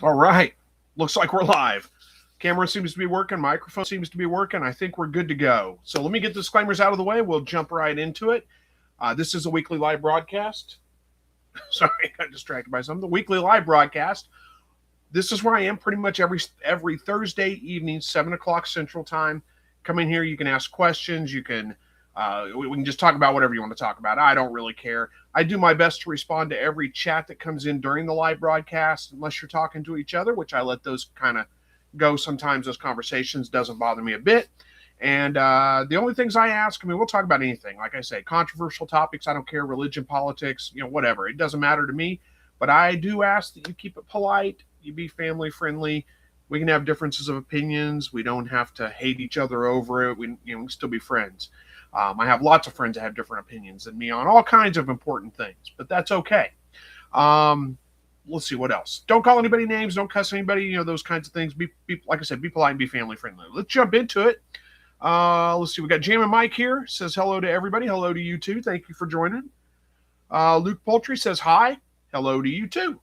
All right. Looks like we're live. Camera seems to be working. Microphone seems to be working. I think we're good to go. So let me get the disclaimers out of the way. We'll jump right into it. This is a weekly live broadcast. Sorry, I got distracted by something. The weekly live broadcast. This is where I am pretty much every Thursday evening, 7 o'clock Central Time. Come in here. You can ask questions. You can we can just talk about whatever you want to talk about. I don't really care. I do my best to respond to every chat that comes in during the live broadcast, unless you're talking to each other, which I let those kind of go sometimes. Those conversations doesn't bother me a bit. And the only things I ask, I mean, we'll talk about anything. Like I say, controversial topics. I don't care. Religion, politics, whatever. It doesn't matter to me. But I do ask that you keep it polite. You be family friendly. We can have differences of opinions. We don't have to hate each other over it. We can still be friends. I have lots of friends that have different opinions than me on all kinds of important things, but that's okay. Let's see what else. Don't call anybody names. Don't cuss anybody. Those kinds of things. Be like I said, be polite and be family friendly. Let's jump into it. Let's see. We got Jam and Mike here. Says hello to everybody. Hello to you too. Thank you for joining. Luke Poultry says hi. Hello to you too.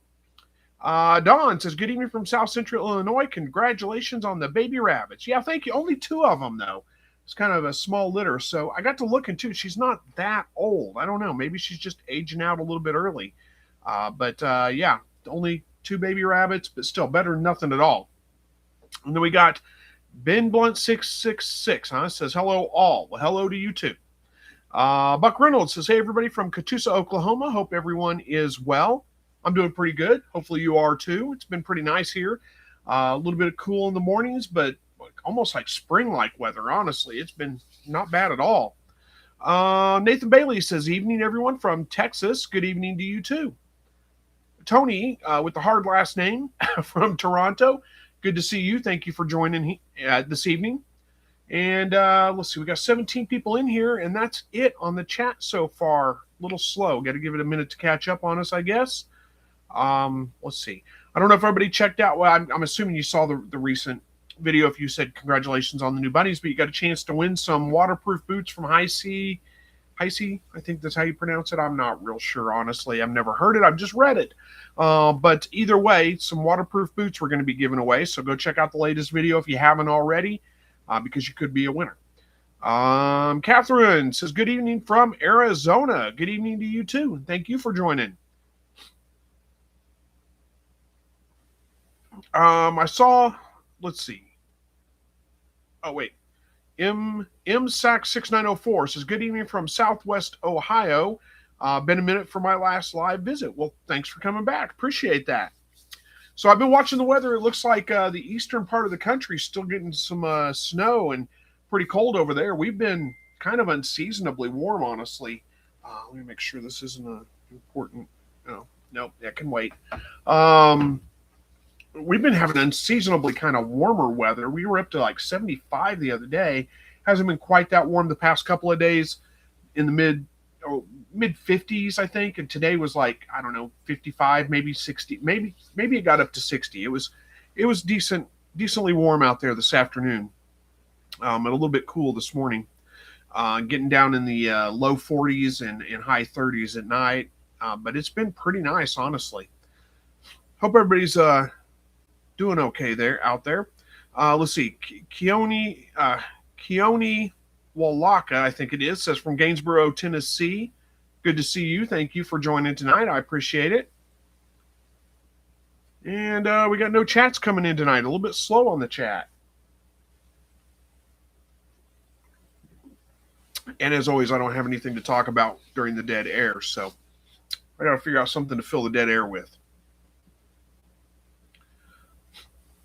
Don says good evening from South Central Illinois. Congratulations on the baby rabbits. Yeah, thank you. Only 2 of them though. It's kind of a small litter. So I got to look into, she's not that old. I don't know. Maybe she's just aging out a little bit early. But yeah, only 2 baby rabbits, but still better than nothing at all. And then we got Ben Blunt 666, says hello all. Well, hello to you too. Buck Reynolds says, hey everybody from Catoosa, Oklahoma. Hope everyone is well. I'm doing pretty good. Hopefully you are too. It's been pretty nice here. A little bit of cool in the mornings, but almost like spring-like weather, honestly. It's been not bad at all. Nathan Bailey says, evening, everyone from Texas. Good evening to you, too. Tony, with the hard last name, from Toronto. Good to see you. Thank you for joining this evening. And let's see, we got 17 people in here, and that's it on the chat so far. A little slow. Got to give it a minute to catch up on us, I guess. Let's see. I don't know if everybody checked out. Well, I'm assuming you saw the recent video if you said congratulations on the new bunnies, but you got a chance to win some waterproof boots from High C. I think that's how you pronounce it. I'm not real sure, honestly. I've never heard it. I've just read it. But either way, some waterproof boots we're going to be giving away. So go check out the latest video if you haven't already, because you could be a winner. Catherine says, good evening from Arizona. Good evening to you too. And thank you for joining. I saw, let's see. Oh, wait. MSAC6904 says, good evening from Southwest Ohio. Been a minute for my last live visit. Well, thanks for coming back. Appreciate that. So I've been watching the weather. It looks like the eastern part of the country is still getting some snow and pretty cold over there. We've been kind of unseasonably warm, honestly. Let me make sure this isn't an important. Oh, no, that can wait. We've been having unseasonably kind of warmer weather. We were up to like 75 the other day. Hasn't been quite that warm the past couple of days, in the mid 50s, I think. And today was like, I don't know, 55, maybe 60, maybe it got up to 60. It was decently warm out there this afternoon. And a little bit cool this morning. Getting down in the low 40s and high 30s at night. But it's been pretty nice, honestly. Hope everybody's doing okay out there. Let's see. Keone Walaka, I think it is, says from Gainesboro, Tennessee. Good to see you. Thank you for joining tonight. I appreciate it. And we got no chats coming in tonight. A little bit slow on the chat. And as always, I don't have anything to talk about during the dead air, so I got to figure out something to fill the dead air with.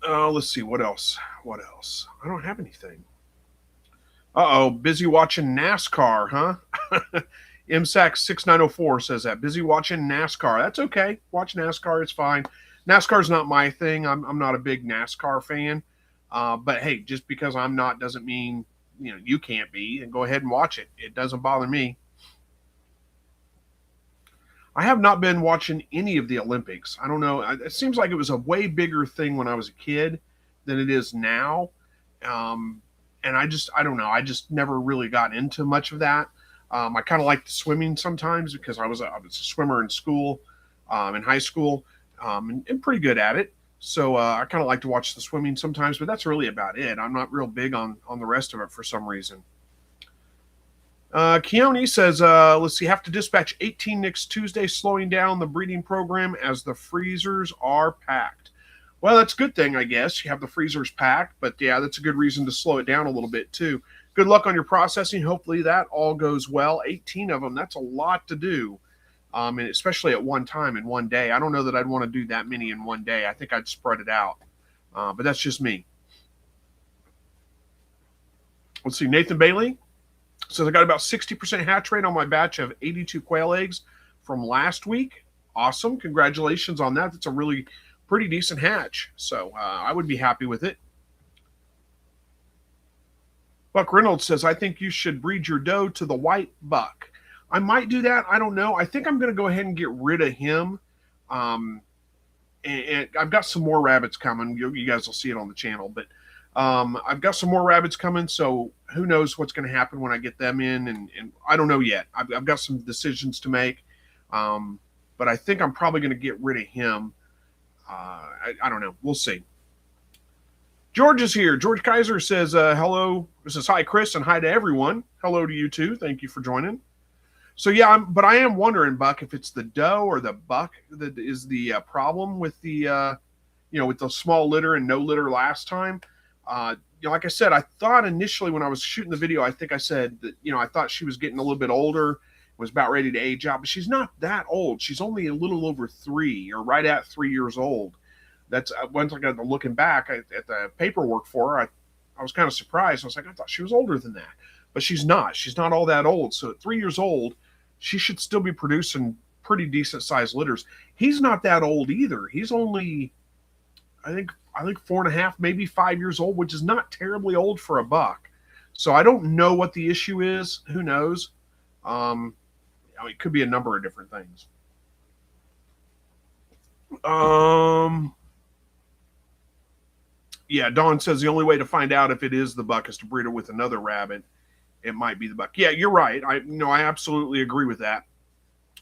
Let's see. What else? I don't have anything. Busy watching NASCAR, huh? MSAC6904 says that. Busy watching NASCAR. That's okay. Watch NASCAR. It's fine. NASCAR's not my thing. I'm not a big NASCAR fan. But hey, just because I'm not doesn't mean, you can't be. And go ahead and watch it. It doesn't bother me. I have not been watching any of the Olympics. I don't know. It seems like it was a way bigger thing when I was a kid than it is now. And I don't know. I just never really got into much of that. I kind of liked swimming sometimes because I was a swimmer in school, in high school, and pretty good at it. So I kind of like to watch the swimming sometimes, but that's really about it. I'm not real big on the rest of it for some reason. Keone says, let's see, have to dispatch 18 next Tuesday, slowing down the breeding program as the freezers are packed. Well, that's a good thing, I guess. You have the freezers packed, but yeah, that's a good reason to slow it down a little bit too. Good luck on your processing. Hopefully that all goes well. 18 of them, that's a lot to do, and especially at one time in one day. I don't know that I'd want to do that many in one day. I think I'd spread it out, but that's just me. Let's see, Nathan Bailey says I got about 60% hatch rate on my batch of 82 quail eggs from last week. Awesome. Congratulations on that. That's a really pretty decent hatch. So I would be happy with it. Buck Reynolds says, I think you should breed your doe to the white buck. I might do that. I don't know. I think I'm going to go ahead and get rid of him. And I've got some more rabbits coming. You guys will see it on the channel. But I've got some more rabbits coming, so who knows what's going to happen when I get them in, and I don't know yet. I've got some decisions to make, but I think I'm probably going to get rid of him. I don't know. We'll see. George is here. George Kaiser says, hello. This is hi, Chris, and hi to everyone. Hello to you, too. Thank you for joining. So, yeah, but I am wondering, Buck, if it's the doe or the buck that is the problem with the, with the small litter and no litter last time. Like I said, I thought initially when I was shooting the video, I think I said that, I thought she was getting a little bit older, was about ready to age out, but she's not that old. She's only a little over 3 or right at 3 years old. That's once I got looking back at the paperwork for her, I was kind of surprised. I was like, I thought she was older than that, but she's not. She's not all that old. So at 3 years old, she should still be producing pretty decent sized litters. He's not that old either. He's only, I think 4.5, maybe 5 years old, which is not terribly old for a buck. So I don't know what the issue is. Who knows? It could be a number of different things. Yeah, Dawn says the only way to find out if it is the buck is to breed it with another rabbit. It might be the buck. Yeah, you're right. I absolutely agree with that.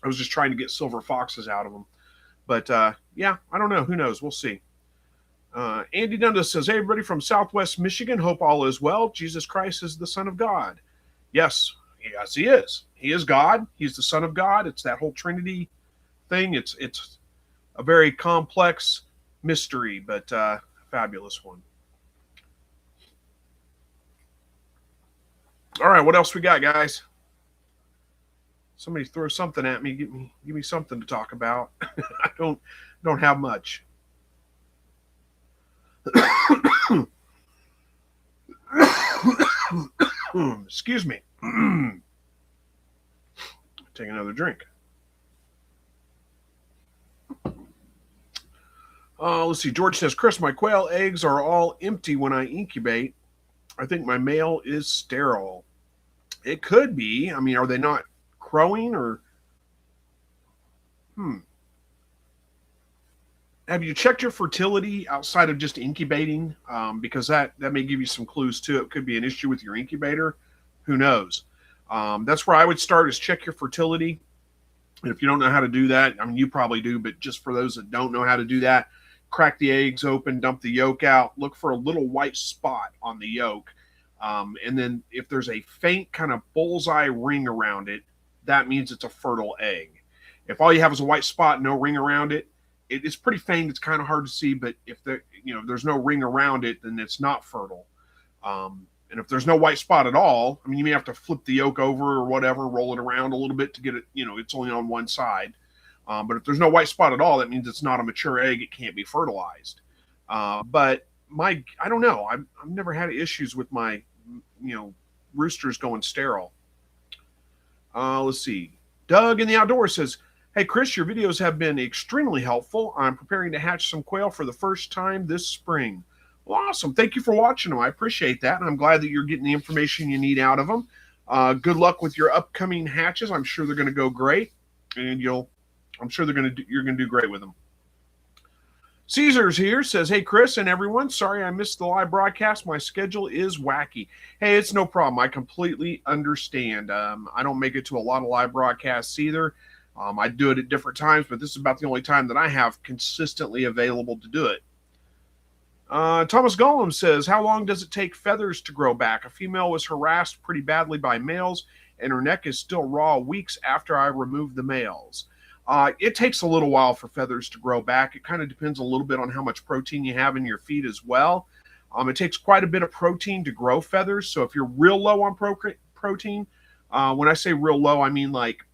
I was just trying to get silver foxes out of them. But yeah, I don't know. Who knows? We'll see. Andy Dundas says, hey, everybody from Southwest Michigan. Hope all is well. Jesus Christ is the Son of God. Yes, he is. He is God. He's the Son of God. It's that whole Trinity thing. It's a very complex mystery, but fabulous one. All right, what else we got, guys? Somebody throw something at me. Give me something to talk about. I don't have much. Excuse me. Take another drink. Let's see. George says, Chris, my quail eggs are all empty when I incubate. I think my male is sterile. It could be. I mean, are they not crowing or? Have you checked your fertility outside of just incubating? Because that may give you some clues too. It could be an issue with your incubator. Who knows? That's where I would start, is check your fertility. And if you don't know how to do that, I mean, you probably do, but just for those that don't know how to do that, crack the eggs open, dump the yolk out, look for a little white spot on the yolk. And then if there's a faint kind of bullseye ring around it, that means it's a fertile egg. If all you have is a white spot, no ring around it, it's pretty faint. It's kind of hard to see, but if there's no ring around it, then it's not fertile. And if there's no white spot at all, I mean, you may have to flip the yolk over or whatever, roll it around a little bit to get it, it's only on one side. But if there's no white spot at all, that means it's not a mature egg. It can't be fertilized. But I don't know. I've never had issues with my, roosters going sterile. Let's see. Doug in the Outdoors says, hey, Chris, your videos have been extremely helpful. I'm preparing to hatch some quail for the first time this spring. Well, awesome. Thank you for watching them. I appreciate that. And I'm glad that you're getting the information you need out of them. Good luck with your upcoming hatches. I'm sure they're going to go great. And I'm sure you're going to do great with them. Caesar's here, says, hey, Chris and everyone. Sorry I missed the live broadcast. My schedule is wacky. Hey, it's no problem. I completely understand. I don't make it to a lot of live broadcasts either. I do it at different times, but this is about the only time that I have consistently available to do it. Thomas Gollum says, how long does it take feathers to grow back? A female was harassed pretty badly by males, and her neck is still raw weeks after I removed the males. It takes a little while for feathers to grow back. It kind of depends a little bit on how much protein you have in your feet as well. It takes quite a bit of protein to grow feathers. So if you're real low on protein, when I say real low, I mean like,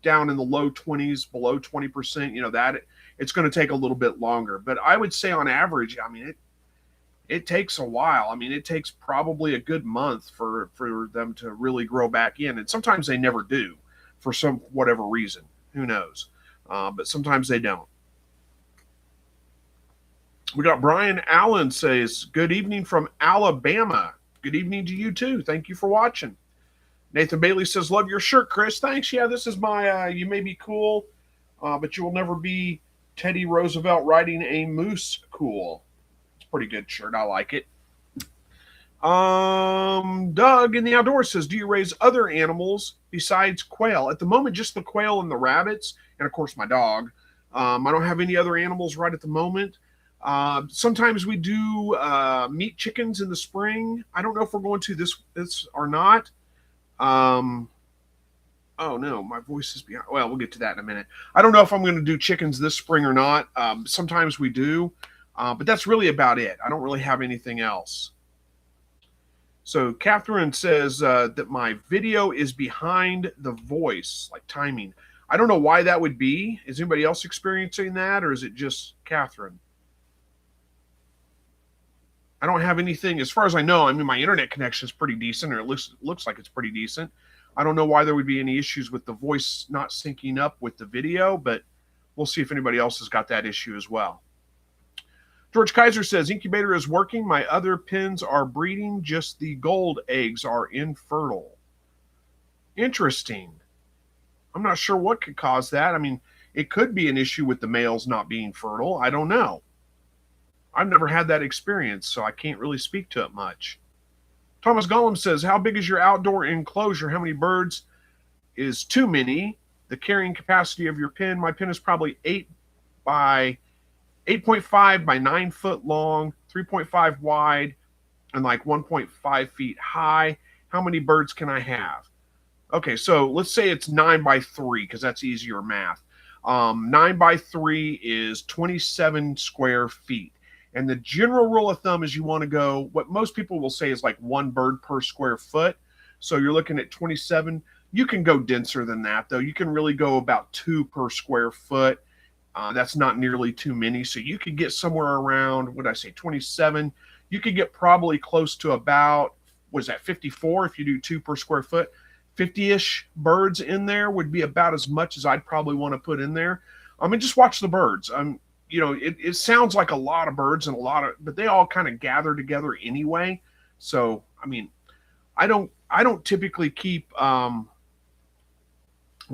down in the low 20s, below 20%, that it's going to take a little bit longer. But I would say on average, I mean, it takes a while. I mean, it takes probably a good month for them to really grow back in. And sometimes they never do for some whatever reason. Who knows? But sometimes they don't. We got Brian Allen says, good evening from Alabama. Good evening to you too. Thank you for watching. Nathan Bailey says, love your shirt, Chris. Thanks. Yeah, this is my, you may be cool, but you will never be Teddy Roosevelt riding a moose cool. It's a pretty good shirt. I like it. Doug in the Outdoors says, do you raise other animals besides quail? At the moment, just the quail and the rabbits, and of course my dog. I don't have any other animals right at the moment. Sometimes we do meat chickens in the spring. I don't know if we're going to this or not. Oh no, my voice is behind. Well, we'll get to that in a minute. I don't know if I'm going to do chickens this spring or not. Sometimes we do, but that's really about it. I don't really have anything else. So Catherine says that my video is behind the voice, like timing. I don't know why that would be. Is anybody else experiencing that, or is it just Catherine? I don't have anything, as far as I know. I mean, my internet connection is pretty decent, or it looks like it's pretty decent. I don't know why there would be any issues with the voice not syncing up with the video, but we'll see if anybody else has got that issue as well. George Kaiser says, incubator is working. My other pins are breeding. Just the gold eggs are infertile. Interesting. I'm not sure what could cause that. I mean, it could be an issue with the males not being fertile. I don't know. I've never had that experience, so I can't really speak to it much. Thomas Gollum says, how big is your outdoor enclosure? How many birds is too many? The carrying capacity of your pen. My pen is probably 8.5 by 9 foot long, 3.5 wide, and like 1.5 feet high. How many birds can I have? Okay, so let's say it's 9 by 3 because that's easier math. 9 by 3 is 27 square feet. And the general rule of thumb is you want to go, what most people will say is like 1 bird per square foot. So you're looking at 27. You can go denser than that, though. You can really go about 2 per square foot. That's not nearly too many. So you could get somewhere around, what did I say, 27. You could get probably close to about, what is that, 54 if you do 2 per square foot. 50-ish birds in there would be about as much as I'd probably want to put in there. I mean, just watch the birds. It sounds like a lot of birds and but they all kind of gather together anyway. So, I mean, I don't typically keep, let's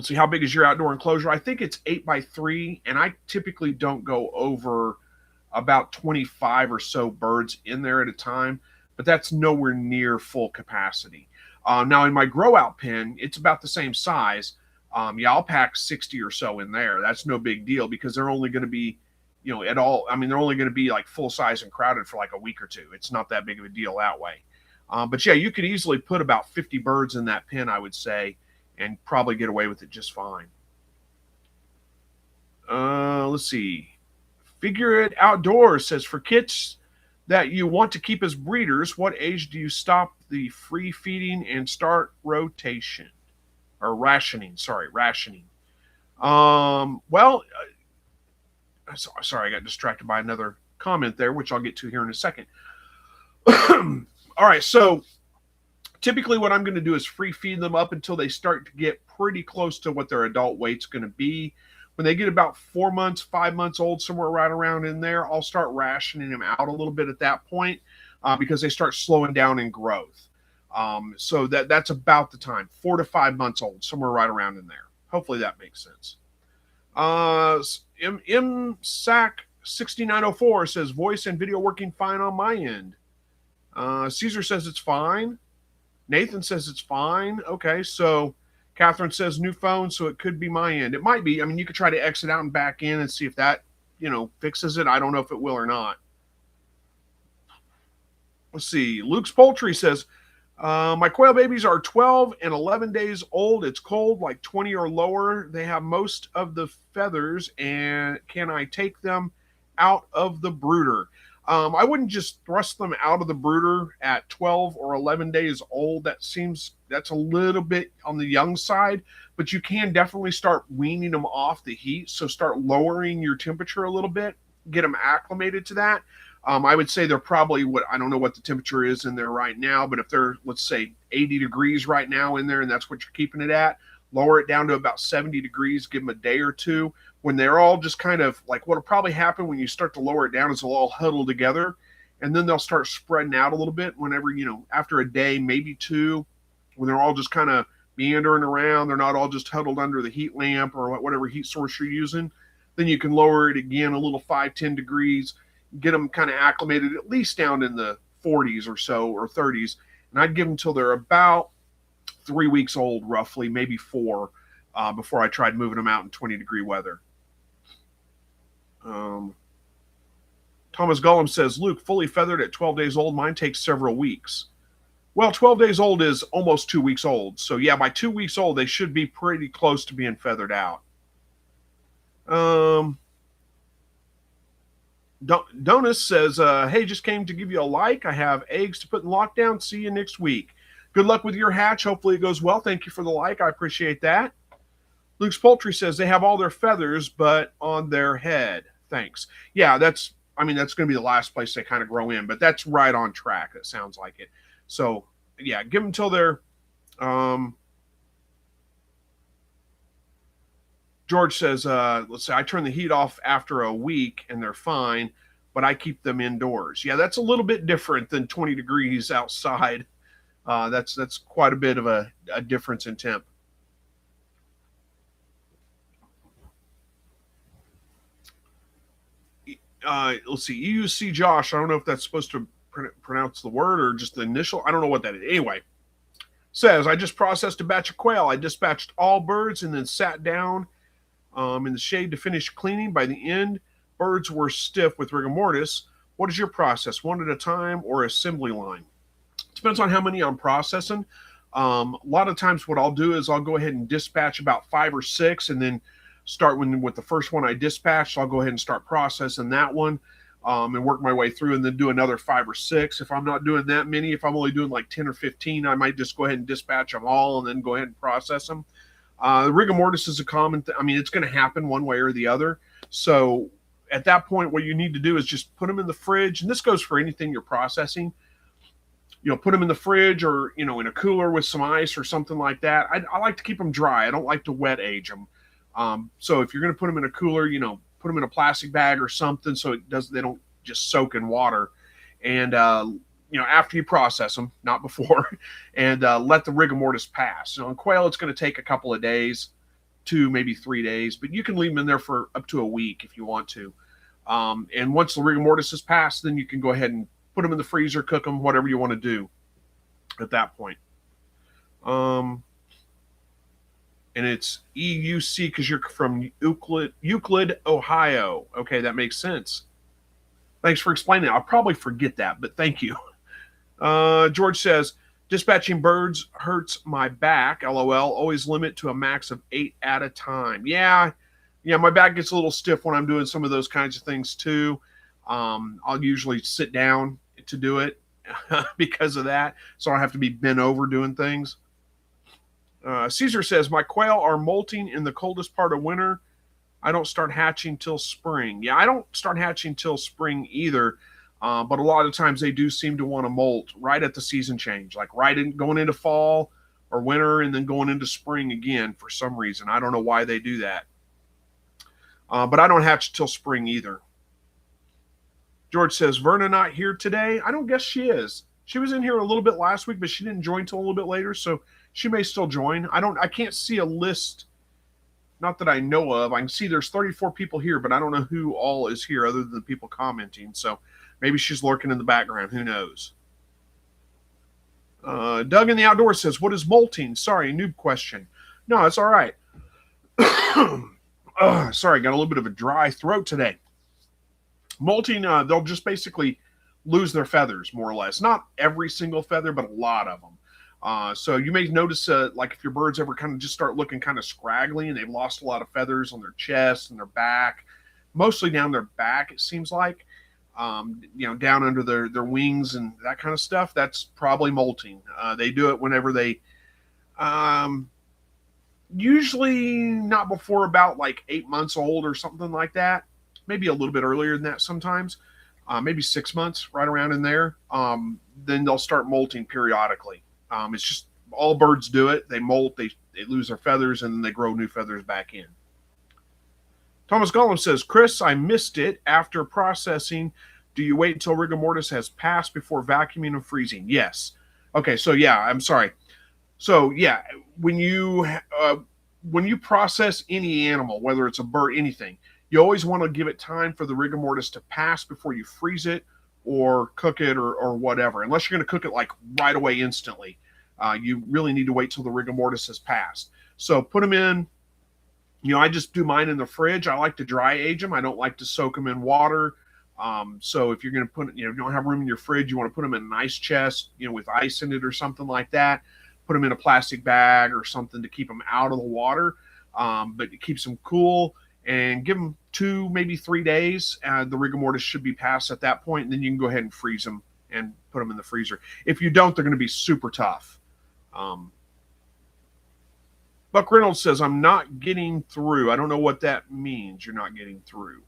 see, how big is your outdoor enclosure? I think it's 8 by 3, and I typically don't go over about 25 or so birds in there at a time, but that's nowhere near full capacity. Now in my grow out pen, it's about the same size. I'll pack 60 or so in there. That's no big deal because they're only going to be, they're only going to be like full size and crowded for like a week or two. It's not that big of a deal that way. But yeah, you could easily put about 50 birds in that pen, I would say, and probably get away with it just fine. Let's see. Figure It Outdoors says, for kits that you want to keep as breeders, what age do you stop the free feeding and start rotation? Or rationing, rationing. Sorry, I got distracted by another comment there, which I'll get to here in a second. All right, so typically what I'm going to do is free feed them up until they start to get pretty close to what their adult weight's going to be. When they get about 4 months, 5 months old, somewhere right around in there, I'll start rationing them out a little bit at that point because they start slowing down in growth. So that's about the time, 4 to 5 months old, somewhere right around in there. Hopefully that makes sense. MSAC6904 says, voice and video working fine on my end. Caesar says it's fine. Nathan says it's fine. Okay, so Catherine says new phone, so it could be my end. It might be. I mean, you could try to exit out and back in and see if that, fixes it. I don't know if it will or not. Let's see. Luke's Poultry says, my quail babies are 12 and 11 days old. It's cold, like 20 or lower. They have most of the feathers, and can I take them out of the brooder? I wouldn't just thrust them out of the brooder at 12 or 11 days old. That's a little bit on the young side, but you can definitely start weaning them off the heat. So start lowering your temperature a little bit, get them acclimated to that. I would say they're probably I don't know what the temperature is in there right now, but if they're, let's say, 80 degrees right now in there and that's what you're keeping it at, lower it down to about 70 degrees, give them a day or two. When they're all just kind of like, what'll probably happen when you start to lower it down is they'll all huddle together and then they'll start spreading out a little bit whenever, after a day, maybe two, when they're all just kind of meandering around, they're not all just huddled under the heat lamp or whatever heat source you're using. Then you can lower it again a little 5-10 degrees, get them kind of acclimated at least down in the 40s or so, or 30s. And I'd give them till they're about 3 weeks old, roughly, maybe 4, before I tried moving them out in 20-degree weather. Thomas Gullum says, Luke, fully feathered at 12 days old. Mine takes several weeks. Well, 12 days old is almost 2 weeks old. So, yeah, by 2 weeks old, they should be pretty close to being feathered out. Donis says, hey, just came to give you a like. I have eggs to put in lockdown. See you next week. Good luck with your hatch. Hopefully it goes well. Thank you for the like. I appreciate that. Luke's Poultry says they have all their feathers, but on their head. Thanks. Yeah, that's going to be the last place they kind of grow in, but that's right on track. It sounds like it. So, yeah, give them till they're, George says, let's say I turn the heat off after a week and they're fine, but I keep them indoors. Yeah, that's a little bit different than 20 degrees outside. That's quite a bit of a difference in temp. Let's see. EUC Josh, I don't know if that's supposed to pronounce the word or just the initial. I don't know what that is. Anyway, says, I just processed a batch of quail. I dispatched all birds and then sat down in the shade to finish cleaning. By the end, birds were stiff with rigor mortis. What is your process, one at a time or assembly line? Depends on how many I'm processing. A lot of times what I'll do is I'll go ahead and dispatch about 5 or 6 and then start with the first one I dispatched. I'll go ahead and start processing that one and work my way through and then do another 5 or 6. If I'm not doing that many, if I'm only doing like 10 or 15, I might just go ahead and dispatch them all and then go ahead and process them. The rigor mortis is a common thing. It's going to happen one way or the other. So at that point, what you need to do is just put them in the fridge. And this goes for anything you're processing. Put them in the fridge or, in a cooler with some ice or something like that. I like to keep them dry. I don't like to wet age them. So if you're going to put them in a cooler, put them in a plastic bag or something so they don't just soak in water. And, after you process them, not before, and let the rigor mortis pass. On quail, it's going to take a couple of days, 2, maybe 3 days, but you can leave them in there for up to a week if you want to. And once the rigor mortis is passed, then you can go ahead and put them in the freezer, cook them, whatever you want to do at that point. And it's EUC because you're from Euclid, Ohio. Okay, that makes sense. Thanks for explaining. I'll probably forget that, but thank you. George says, dispatching birds hurts my back. LOL. Always limit to a max of 8 at a time. Yeah, my back gets a little stiff when I'm doing some of those kinds of things too. I'll usually sit down to do it because of that, so I don't have to be bent over doing things. Caesar says, my quail are molting in the coldest part of winter. I don't start hatching till spring. Yeah, I don't start hatching till spring either, but a lot of times they do seem to want to molt right at the season change, like going into fall or winter and then going into spring again for some reason. I don't know why they do that. But I don't hatch till spring either. George says, Verna not here today? I don't guess she is. She was in here a little bit last week, but she didn't join till a little bit later, so she may still join. I can't see a list, not that I know of. I can see there's 34 people here, but I don't know who all is here other than the people commenting. So maybe she's lurking in the background. Who knows? Doug in the Outdoors says, what is molting? Sorry, noob question. No, it's all right. Sorry, got a little bit of a dry throat today. Molting, they'll just basically lose their feathers, more or less. Not every single feather, but a lot of them. So you may notice, like if your birds ever kind of just start looking kind of scraggly and they've lost a lot of feathers on their chest and their back, mostly down their back, it seems like, down under their wings and that kind of stuff, that's probably molting. They do it whenever they, usually not before about like 8 months old or something like that. Maybe a little bit earlier than that sometimes. Maybe 6 months, right around in there. Then they'll start molting periodically. It's just all birds do it. They molt, they lose their feathers, and then they grow new feathers back in. Thomas Gollum says, Chris, I missed it. After processing, do you wait until rigor mortis has passed before vacuuming and freezing? Yes. Okay, so yeah, I'm sorry. So yeah, when you process any animal, whether it's a bird, anything, you always want to give it time for the rigor mortis to pass before you freeze it or cook it or whatever. Unless you're going to cook it like right away instantly, you really need to wait till the rigor mortis has passed. So put them in. I just do mine in the fridge. I like to dry age them. I don't like to soak them in water. So if you're going to put, you don't have room in your fridge, you want to put them in an ice chest, with ice in it or something like that. Put them in a plastic bag or something to keep them out of the water, but it keeps them cool. And give them 2, maybe 3 days. The rigor mortis should be passed at that point, and then you can go ahead and freeze them and put them in the freezer. If you don't, they're going to be super tough. Buck Reynolds says, I'm not getting through. I don't know what that means, you're not getting through.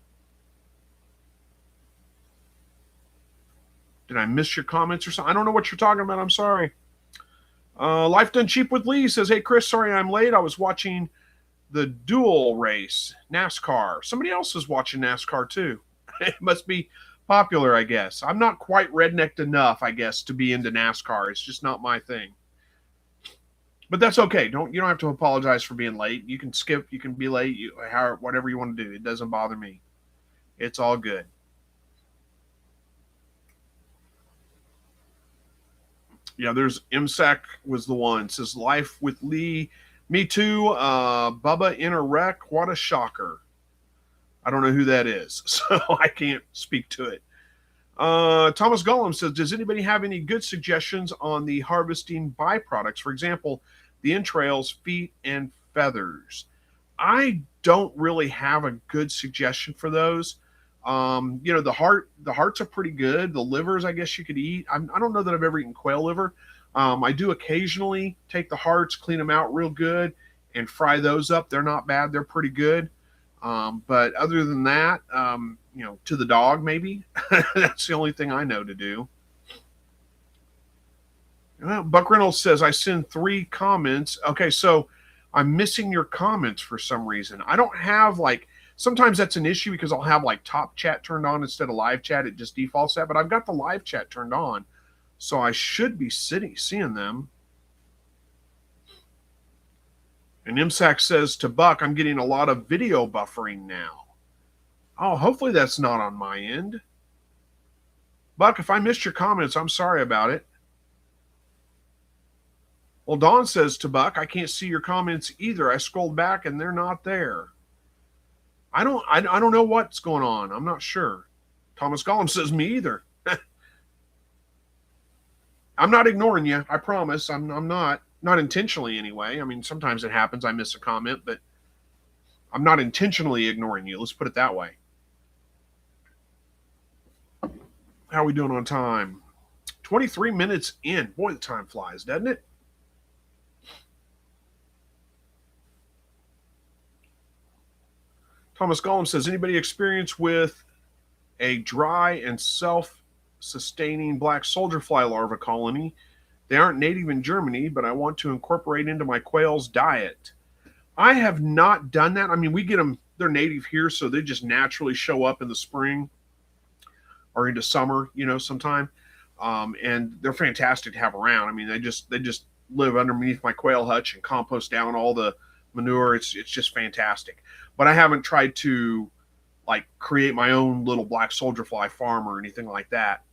Did I miss your comments or something? I don't know what you're talking about. I'm sorry. Life Done Cheap with Lee says, hey, Chris, sorry I'm late. I was watching the dual race, NASCAR. Somebody else is watching NASCAR too. It must be popular, I guess. I'm not quite rednecked enough, I guess, to be into NASCAR. It's just not my thing. But that's okay. You don't have to apologize for being late. You can skip. You can be late. Whatever you want to do. It doesn't bother me. It's all good. Yeah, there's MSAC was the one. It says Life with Lee. Me too. Bubba in a wreck. What a shocker. I don't know who that is, so I can't speak to it. Thomas Gollum says, does anybody have any good suggestions on the harvesting byproducts? For example, the entrails, feet, and feathers. I don't really have a good suggestion for those. The hearts are pretty good. The livers, I guess you could eat. I don't know that I've ever eaten quail liver. I do occasionally take the hearts, clean them out real good, and fry those up. They're not bad. They're pretty good. But other than that, to the dog, maybe. That's the only thing I know to do. Well, Buck Reynolds says, I send 3 comments. Okay, so I'm missing your comments for some reason. I don't have, sometimes that's an issue because I'll have, top chat turned on instead of live chat. It just defaults that. But I've got the live chat turned on. So I should be seeing them. And MSAC says to Buck, I'm getting a lot of video buffering now. Oh, hopefully that's not on my end. Buck, if I missed your comments, I'm sorry about it. Well, Dawn says to Buck, I can't see your comments either. I scrolled back and they're not there. I don't know what's going on. I'm not sure. Thomas Gollum says me either. I'm not ignoring you. I promise. I'm not intentionally anyway. I mean, sometimes it happens. I miss a comment, but I'm not intentionally ignoring you. Let's put it that way. How are we doing on time? 23 minutes in. Boy, the time flies, doesn't it? Thomas Gollum says, anybody experience with a dry and self-sustaining black soldier fly larva colony? They aren't native in Germany, but I want to incorporate into my quail's diet. I have not done that. I mean, we get them, they're native here, so they just naturally show up in the spring or into summer, sometime. And they're fantastic to have around. I mean, they just live underneath my quail hutch and compost down all the manure. It's just fantastic. But I haven't tried to create my own little black soldier fly farm or anything like that.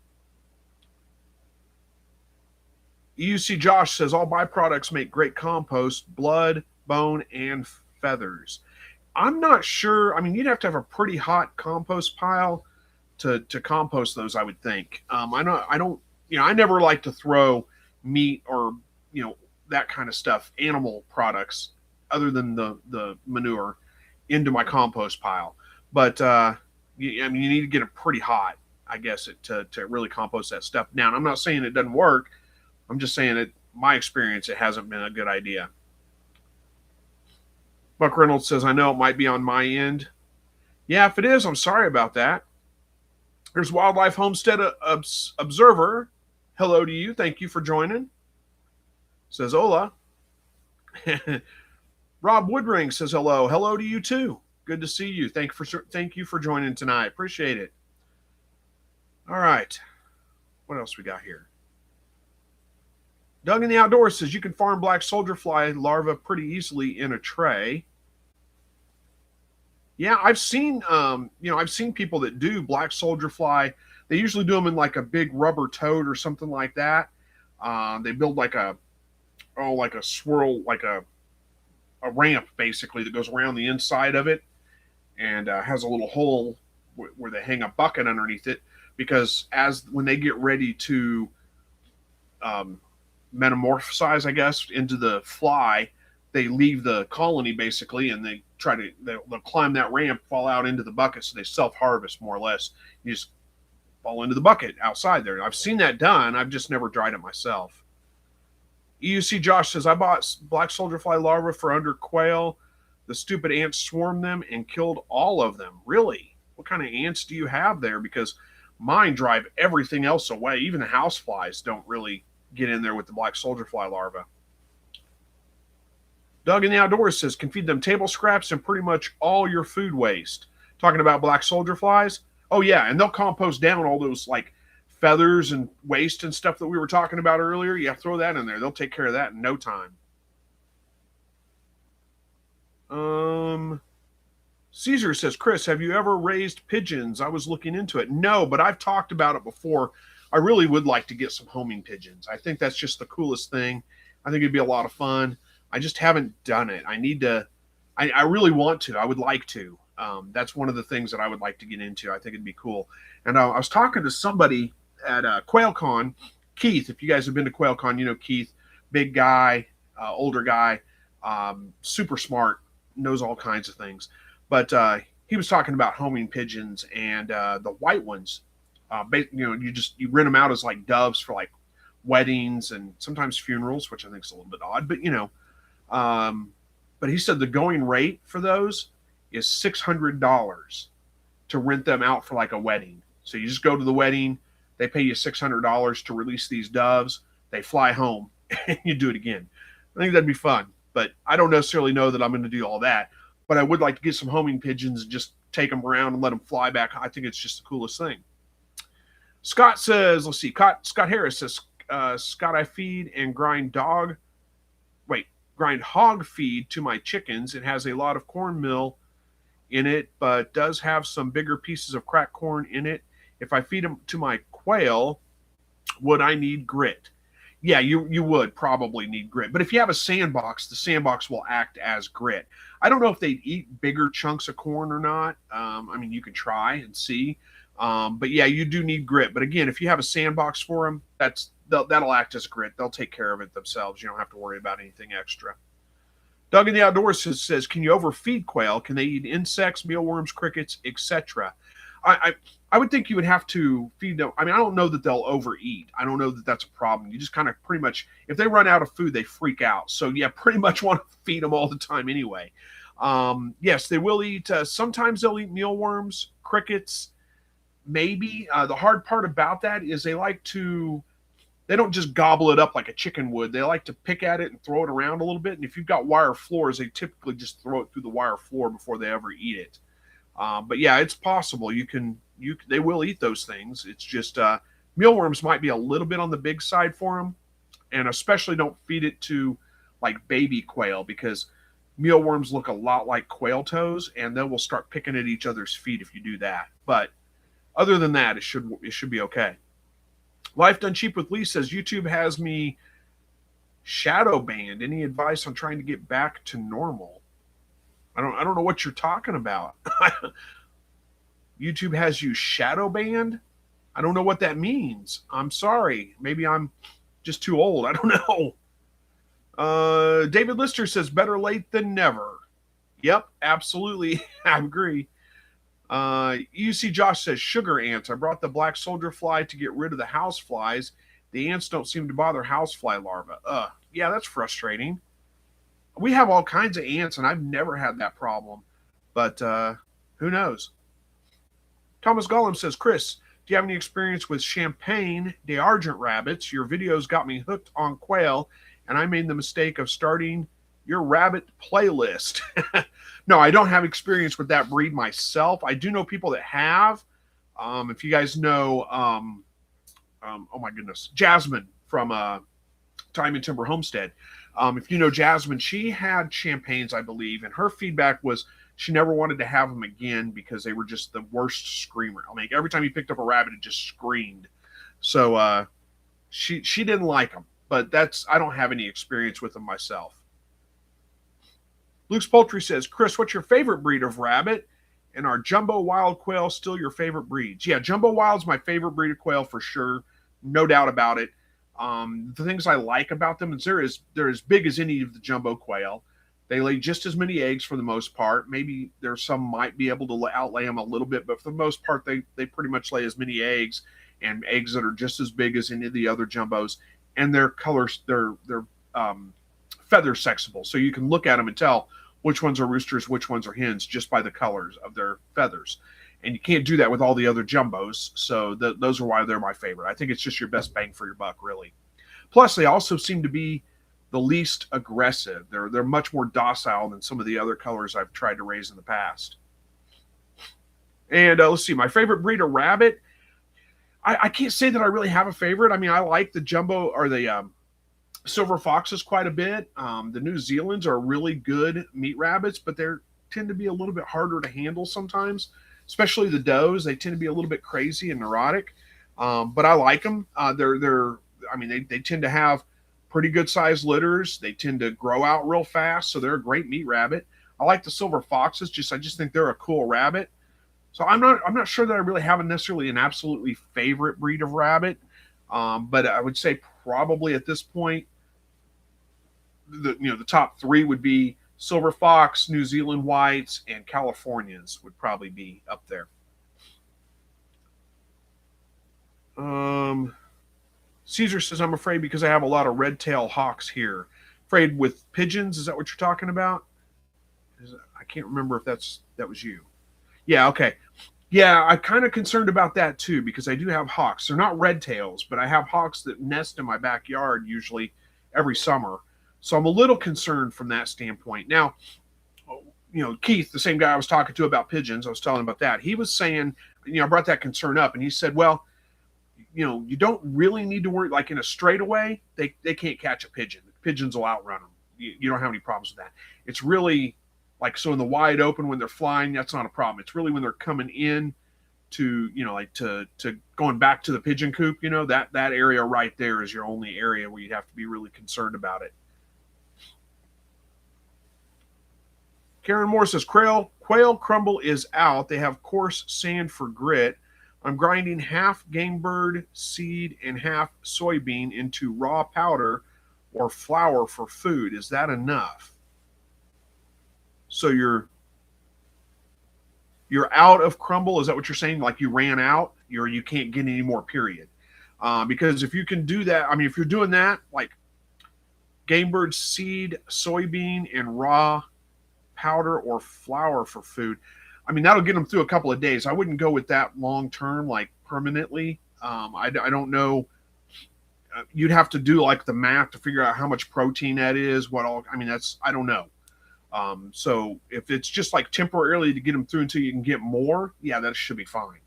EUC Josh says all byproducts make great compost: blood, bone, and feathers. I'm not sure. I mean, you'd have to have a pretty hot compost pile to compost those, I would think. I don't, I never like to throw meat or, that kind of stuff, animal products, other than the manure, into my compost pile. But I mean, you need to get it pretty hot, I guess, to really compost that stuff down. I'm not saying it doesn't work. I'm just saying that my experience, it hasn't been a good idea. Buck Reynolds says, I know it might be on my end. Yeah, if it is, I'm sorry about that. There's Wildlife Homestead Observer. Hello to you. Thank you for joining. Says hola. Rob Woodring says hello. Hello to you too. Good to see you. Thank you for joining tonight. Appreciate it. All right. What else we got here? Doug in the Outdoors says you can farm black soldier fly larvae pretty easily in a tray. Yeah, I've seen people that do black soldier fly. They usually do them in like a big rubber tote or something like that. They build like a swirl, like a ramp basically that goes around the inside of it, and has a little hole where they hang a bucket underneath it, because when they get ready to metamorphosize, I guess, into the fly, they leave the colony basically, and they'll climb that ramp, fall out into the bucket, so they self-harvest more or less. You just fall into the bucket outside there. I've seen that done. I've just never tried it myself. EUC Josh says, I bought black soldier fly larvae for under quail. The stupid ants swarmed them and killed all of them. Really? What kind of ants do you have there? Because mine drive everything else away. Even the house flies don't really get in there with the black soldier fly larvae. Doug in the Outdoors says, can feed them table scraps and pretty much all your food waste. Talking about black soldier flies? Oh, yeah, and they'll compost down all those, like, feathers and waste and stuff that we were talking about earlier. Yeah, throw that in there. They'll take care of that in no time. Caesar says, Chris, have you ever raised pigeons? I was looking into it. No, but I've talked about it before. I really would like to get some homing pigeons. I think that's just the coolest thing. I think it'd be a lot of fun. I just haven't done it. I really want to. I would like to. That's one of the things that I would like to get into. I think it'd be cool. And I was talking to somebody at QuailCon, Keith. If you guys have been to QuailCon, you know Keith, big guy, older guy, super smart, knows all kinds of things. But he was talking about homing pigeons, and the white ones. You rent them out as like doves for like weddings and sometimes funerals, which I think is a little bit odd. But but he said the going rate for those is $600 to rent them out for like a wedding. So you just go to the wedding, they pay you $600 to release these doves, they fly home, and you do it again. I think that'd be fun, but I don't necessarily know that I'm going to do all that. But I would like to get some homing pigeons and just take them around and let them fly back. I think it's just the coolest thing. Scott says, let's see, Scott Harris says, Scott, I feed and grind hog feed to my chickens. It has a lot of cornmeal in it, but does have some bigger pieces of cracked corn in it. If I feed them to my quail, would I need grit? Yeah, you would probably need grit. But if you have a sandbox, the sandbox will act as grit. I don't know if they'd eat bigger chunks of corn or not. I mean, you can try and see. But yeah, you do need grit. But again, if you have a sandbox for them, that'll act as grit. They'll take care of it themselves. You don't have to worry about anything extra. Doug in the Outdoors says, can you overfeed quail? Can they eat insects, mealworms, crickets, etc.? I would think you would have to feed them. I mean, I don't know that they'll overeat. I don't know that that's a problem. You just kind of pretty much, if they run out of food, they freak out. So yeah, pretty much want to feed them all the time anyway. Yes, they will eat. Sometimes they'll eat mealworms, crickets, maybe. The hard part about that is they don't just gobble it up like a chicken would. They like to pick at it and throw it around a little bit. And if you've got wire floors, they typically just throw it through the wire floor before they ever eat it. But yeah, it's possible. They will eat those things. It's just mealworms might be a little bit on the big side for them, and especially don't feed it to like baby quail, because mealworms look a lot like quail toes, and they will start picking at each other's feet if you do that. But other than that, it should be okay. Life Done Cheap with Lee says, YouTube has me shadow banned. Any advice on trying to get back to normal? I don't know what you're talking about. YouTube has you shadow banned. I don't know what that means. I'm sorry. Maybe I'm just too old. I don't know. David Lister says better late than never. Yep, absolutely. I agree. UC Josh says sugar ants. I brought the black soldier fly to get rid of the house flies. The ants don't seem to bother housefly larvae. Yeah, that's frustrating. We have all kinds of ants, and I've never had that problem. But who knows? Thomas Gollum says, Chris, do you have any experience with Champagne d'Argent rabbits? Your videos got me hooked on quail, and I made the mistake of starting your rabbit playlist. No, I don't have experience with that breed myself. I do know people that have. If you guys know, oh my goodness, Jasmine from Time and Timber Homestead. If you know Jasmine, she had champagnes, I believe, and her feedback was she never wanted to have them again because they were just the worst screamer. I mean, every time you picked up a rabbit, it just screamed. So she didn't like them, but I don't have any experience with them myself. Luke's Poultry says, Chris, what's your favorite breed of rabbit? And are jumbo wild quail still your favorite breeds? Yeah, jumbo wild's my favorite breed of quail for sure. No doubt about it. The things I like about them is they're as big as any of the jumbo quail. They lay just as many eggs for the most part. Maybe there's some might be able to outlay them a little bit, but for the most part, they pretty much lay as many eggs, and eggs that are just as big as any of the other jumbos. And their colors, they're feather sexable, so you can look at them and tell which ones are roosters, which ones are hens, just by the colors of their feathers. And you can't do that with all the other jumbos, so those are why they're my favorite. I think it's just your best bang for your buck, really. Plus, they also seem to be the least aggressive. They're much more docile than some of the other colors I've tried to raise in the past. And let's see, my favorite breed of rabbit. I can't say that I really have a favorite. I mean, I like the jumbo or the silver foxes quite a bit. The New Zealand's are really good meat rabbits, but they tend to be a little bit harder to handle sometimes, especially the does. They tend to be a little bit crazy and neurotic, but I like them. They tend to have pretty good sized litters. They tend to grow out real fast, so they're a great meat rabbit. I like the silver foxes. I just think they're a cool rabbit. So I'm not sure that I really have necessarily an absolutely favorite breed of rabbit, but I would say probably at this point, the top three would be silver fox, New Zealand whites, and Californians would probably be up there. Caesar says, I'm afraid because I have a lot of red-tailed hawks here. Afraid with pigeons? Is that what you're talking about? I can't remember if that was you. Yeah, okay. Yeah, I'm kind of concerned about that too because I do have hawks. They're not red tails, but I have hawks that nest in my backyard usually every summer. So I'm a little concerned from that standpoint. Now, Keith, the same guy I was talking to about pigeons, I was telling him about that. He was saying, I brought that concern up, and he said, well, you don't really need to worry. Like in a straightaway, they can't catch a pigeon. Pigeons will outrun them. You don't have any problems with that. It's really so in the wide open when they're flying, that's not a problem. It's really when they're coming in to to going back to the pigeon coop. That area right there is your only area where you'd have to be really concerned about it. Karen Moore says, quail crumble is out. They have coarse sand for grit. I'm grinding half game bird seed and half soybean into raw powder or flour for food. Is that enough? So you're out of crumble? Is that what you're saying? Like you ran out? You can't get any more, period. Because if you can do that, if you're doing that, like game bird seed, soybean, and raw powder or flour for food, that'll get them through a couple of days. I wouldn't go with that long term, like permanently. I don't know. You'd have to do like the math to figure out how much protein that is. I don't know. So if it's just like temporarily to get them through until you can get more, yeah, that should be fine.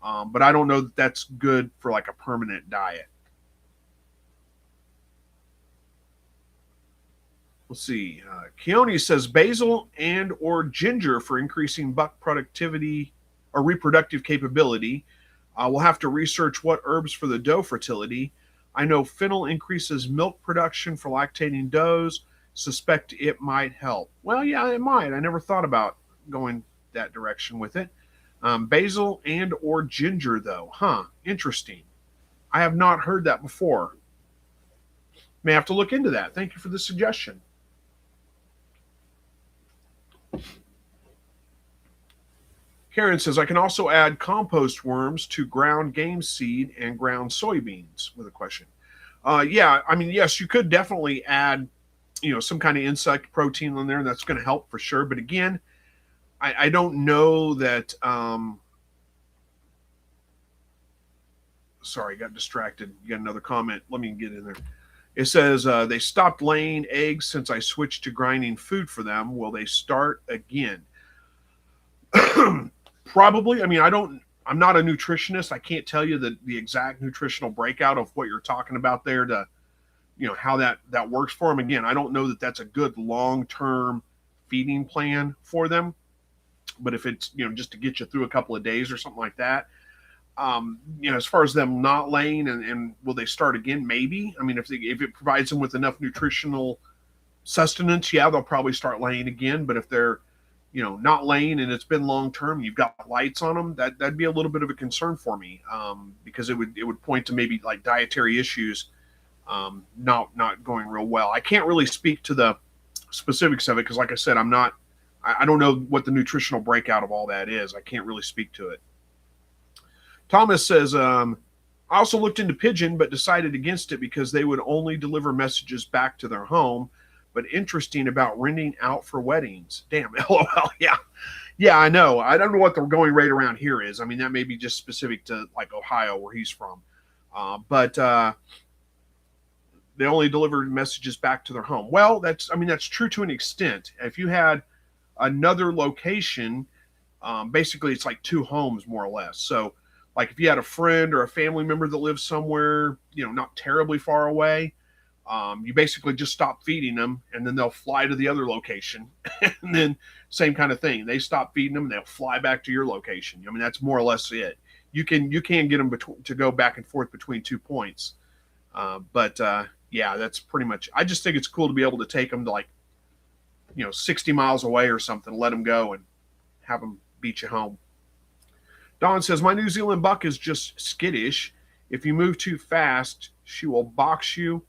But I don't know that that's good for like a permanent diet. Let's see. Keone says basil and or ginger for increasing buck productivity or reproductive capability. We'll have to research what herbs for the doe fertility. I know fennel increases milk production for lactating does. Suspect it might help. Well, yeah, it might. I never thought about going that direction with it. Basil and or ginger, though. Huh, interesting. I have not heard that before. May have to look into that. Thank you for the suggestion. Karen says, I can also add compost worms to ground game seed and ground soybeans, with a question. Yeah, I mean, yes, you could definitely add, some kind of insect protein in there. That's going to help for sure. But again, I don't know that. Sorry, got distracted. You got another comment. Let me get in there. It says they stopped laying eggs since I switched to grinding food for them. Will they start again? Probably. I mean, I'm not a nutritionist. I can't tell you the exact nutritional breakout of what you're talking about there to, how that works for them. Again, I don't know that that's a good long-term feeding plan for them. But if it's, just to get you through a couple of days or something like that, as far as them not laying and will they start again? Maybe. I mean, if it provides them with enough nutritional sustenance, yeah, they'll probably start laying again. But if they're, not laying and it's been long term, you've got lights on them, that'd be a little bit of a concern for me, because it would point to maybe like dietary issues, not going real well. I can't really speak to the specifics of it because, like I said, I don't know what the nutritional breakout of all that is. I can't really speak to it. Thomas says, I also looked into pigeon, but decided against it because they would only deliver messages back to their home. But interesting about renting out for weddings. Damn, LOL. Yeah. Yeah, I know. I don't know what the going rate around here is. I mean, that may be just specific to like Ohio where he's from. But they only deliver messages back to their home. Well, that's true to an extent. If you had another location, basically it's like two homes more or less. So like if you had a friend or a family member that lives somewhere, not terribly far away, you basically just stop feeding them and then they'll fly to the other location. And then same kind of thing. They stop feeding them and they'll fly back to your location. I mean, that's more or less it. You can get them to go back and forth between 2 points. But yeah, that's pretty much, I just think it's cool to be able to take them to like, 60 miles away or something, let them go and have them beat you home. Don says, my New Zealand buck is just skittish. If you move too fast, she will box you,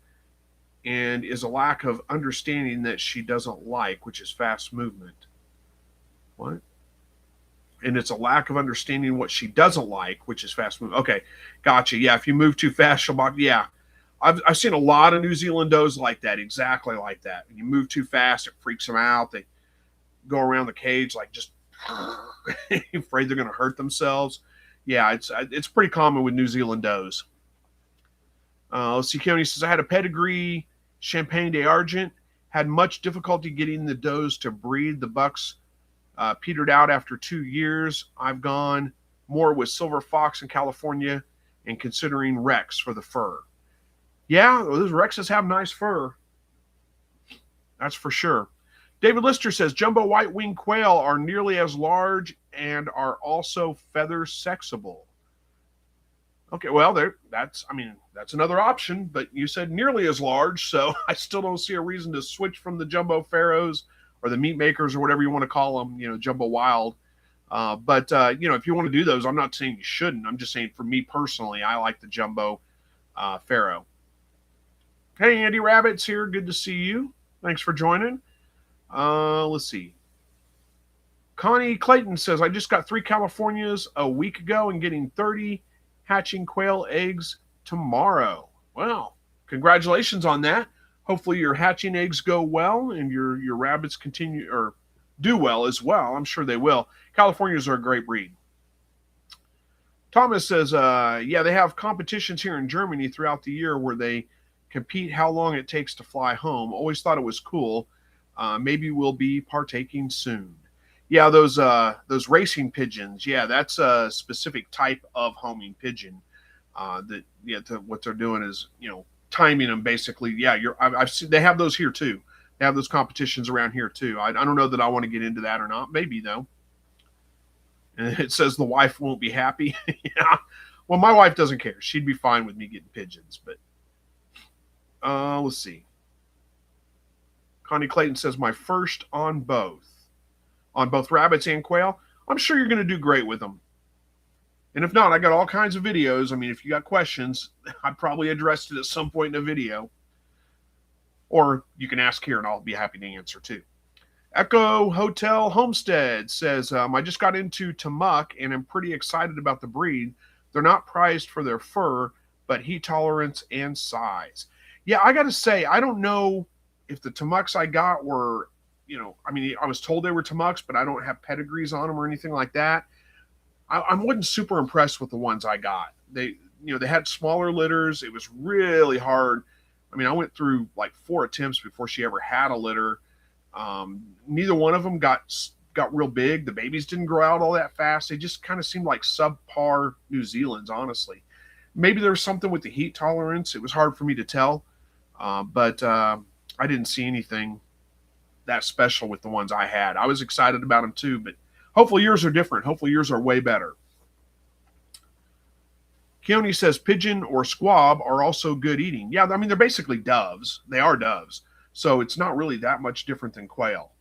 and is a lack of understanding that she doesn't like, which is fast movement. What? And it's a lack of understanding what she doesn't like, which is fast movement. Okay, gotcha. Yeah, if you move too fast, she'll box. Yeah, I've seen a lot of New Zealand does like that, exactly like that. When you move too fast, it freaks them out. They go around the cage like just afraid they're going to hurt themselves. Yeah, it's pretty common with New Zealand does. Let's see. Keone says, I had a pedigree Champagne d'Argent, had much difficulty getting the does to breed. The bucks petered out after 2 years. I've gone more with Silver Fox in California and considering Rex for the fur. Yeah, those Rexes have nice fur. That's for sure. David Lister says, jumbo white-winged quail are nearly as large and are also feather sexable. Okay, well, that's another option, but you said nearly as large, so I still don't see a reason to switch from the jumbo pharaohs or the meat makers or whatever you want to call them, jumbo wild. But if you want to do those, I'm not saying you shouldn't. I'm just saying for me personally, I like the jumbo pharaoh. Hey, Andy Rabbit's here. Good to see you. Thanks for joining. Let's see. Connie Clayton says, I just got 3 Californias a week ago and getting 30 hatching quail eggs tomorrow. Well, congratulations on that. Hopefully your hatching eggs go well and your rabbits continue or do well as well. I'm sure they will. Californias are a great breed. Thomas says, yeah, they have competitions here in Germany throughout the year where they compete how long it takes to fly home. Always thought it was cool. Maybe we'll be partaking soon. Yeah, those racing pigeons. Yeah, that's a specific type of homing pigeon. What they're doing is timing them basically. Yeah, I've seen they have those here too. They have those competitions around here too. I don't know that I want to get into that or not. Maybe though. And it says the wife won't be happy. Yeah. Well, my wife doesn't care. She'd be fine with me getting pigeons, but let's see. Connie Clayton says my first on both rabbits and quail. I'm sure you're going to do great with them. And if not, I got all kinds of videos. I mean, if you got questions, I probably addressed it at some point in a video. Or you can ask here and I'll be happy to answer too. Echo Hotel Homestead says, I just got into Tamuk and I'm pretty excited about the breed. They're not prized for their fur, but heat tolerance and size. Yeah, I got to say, I don't know if the Tamuks I got were, I was told they were Tamuks, but I don't have pedigrees on them or anything like that. I wasn't super impressed with the ones I got. They had smaller litters. It was really hard. I mean, I went through like 4 attempts before she ever had a litter. Neither one of them got real big. The babies didn't grow out all that fast. They just kind of seemed like subpar New Zealand's, honestly. Maybe there was something with the heat tolerance. It was hard for me to tell, but I didn't see anything that special with the ones I had. I was excited about them too, but hopefully yours are different. Hopefully yours are way better. Keone says pigeon or squab are also good eating. Yeah, I mean, they're basically doves. They are doves. So it's not really that much different than quail.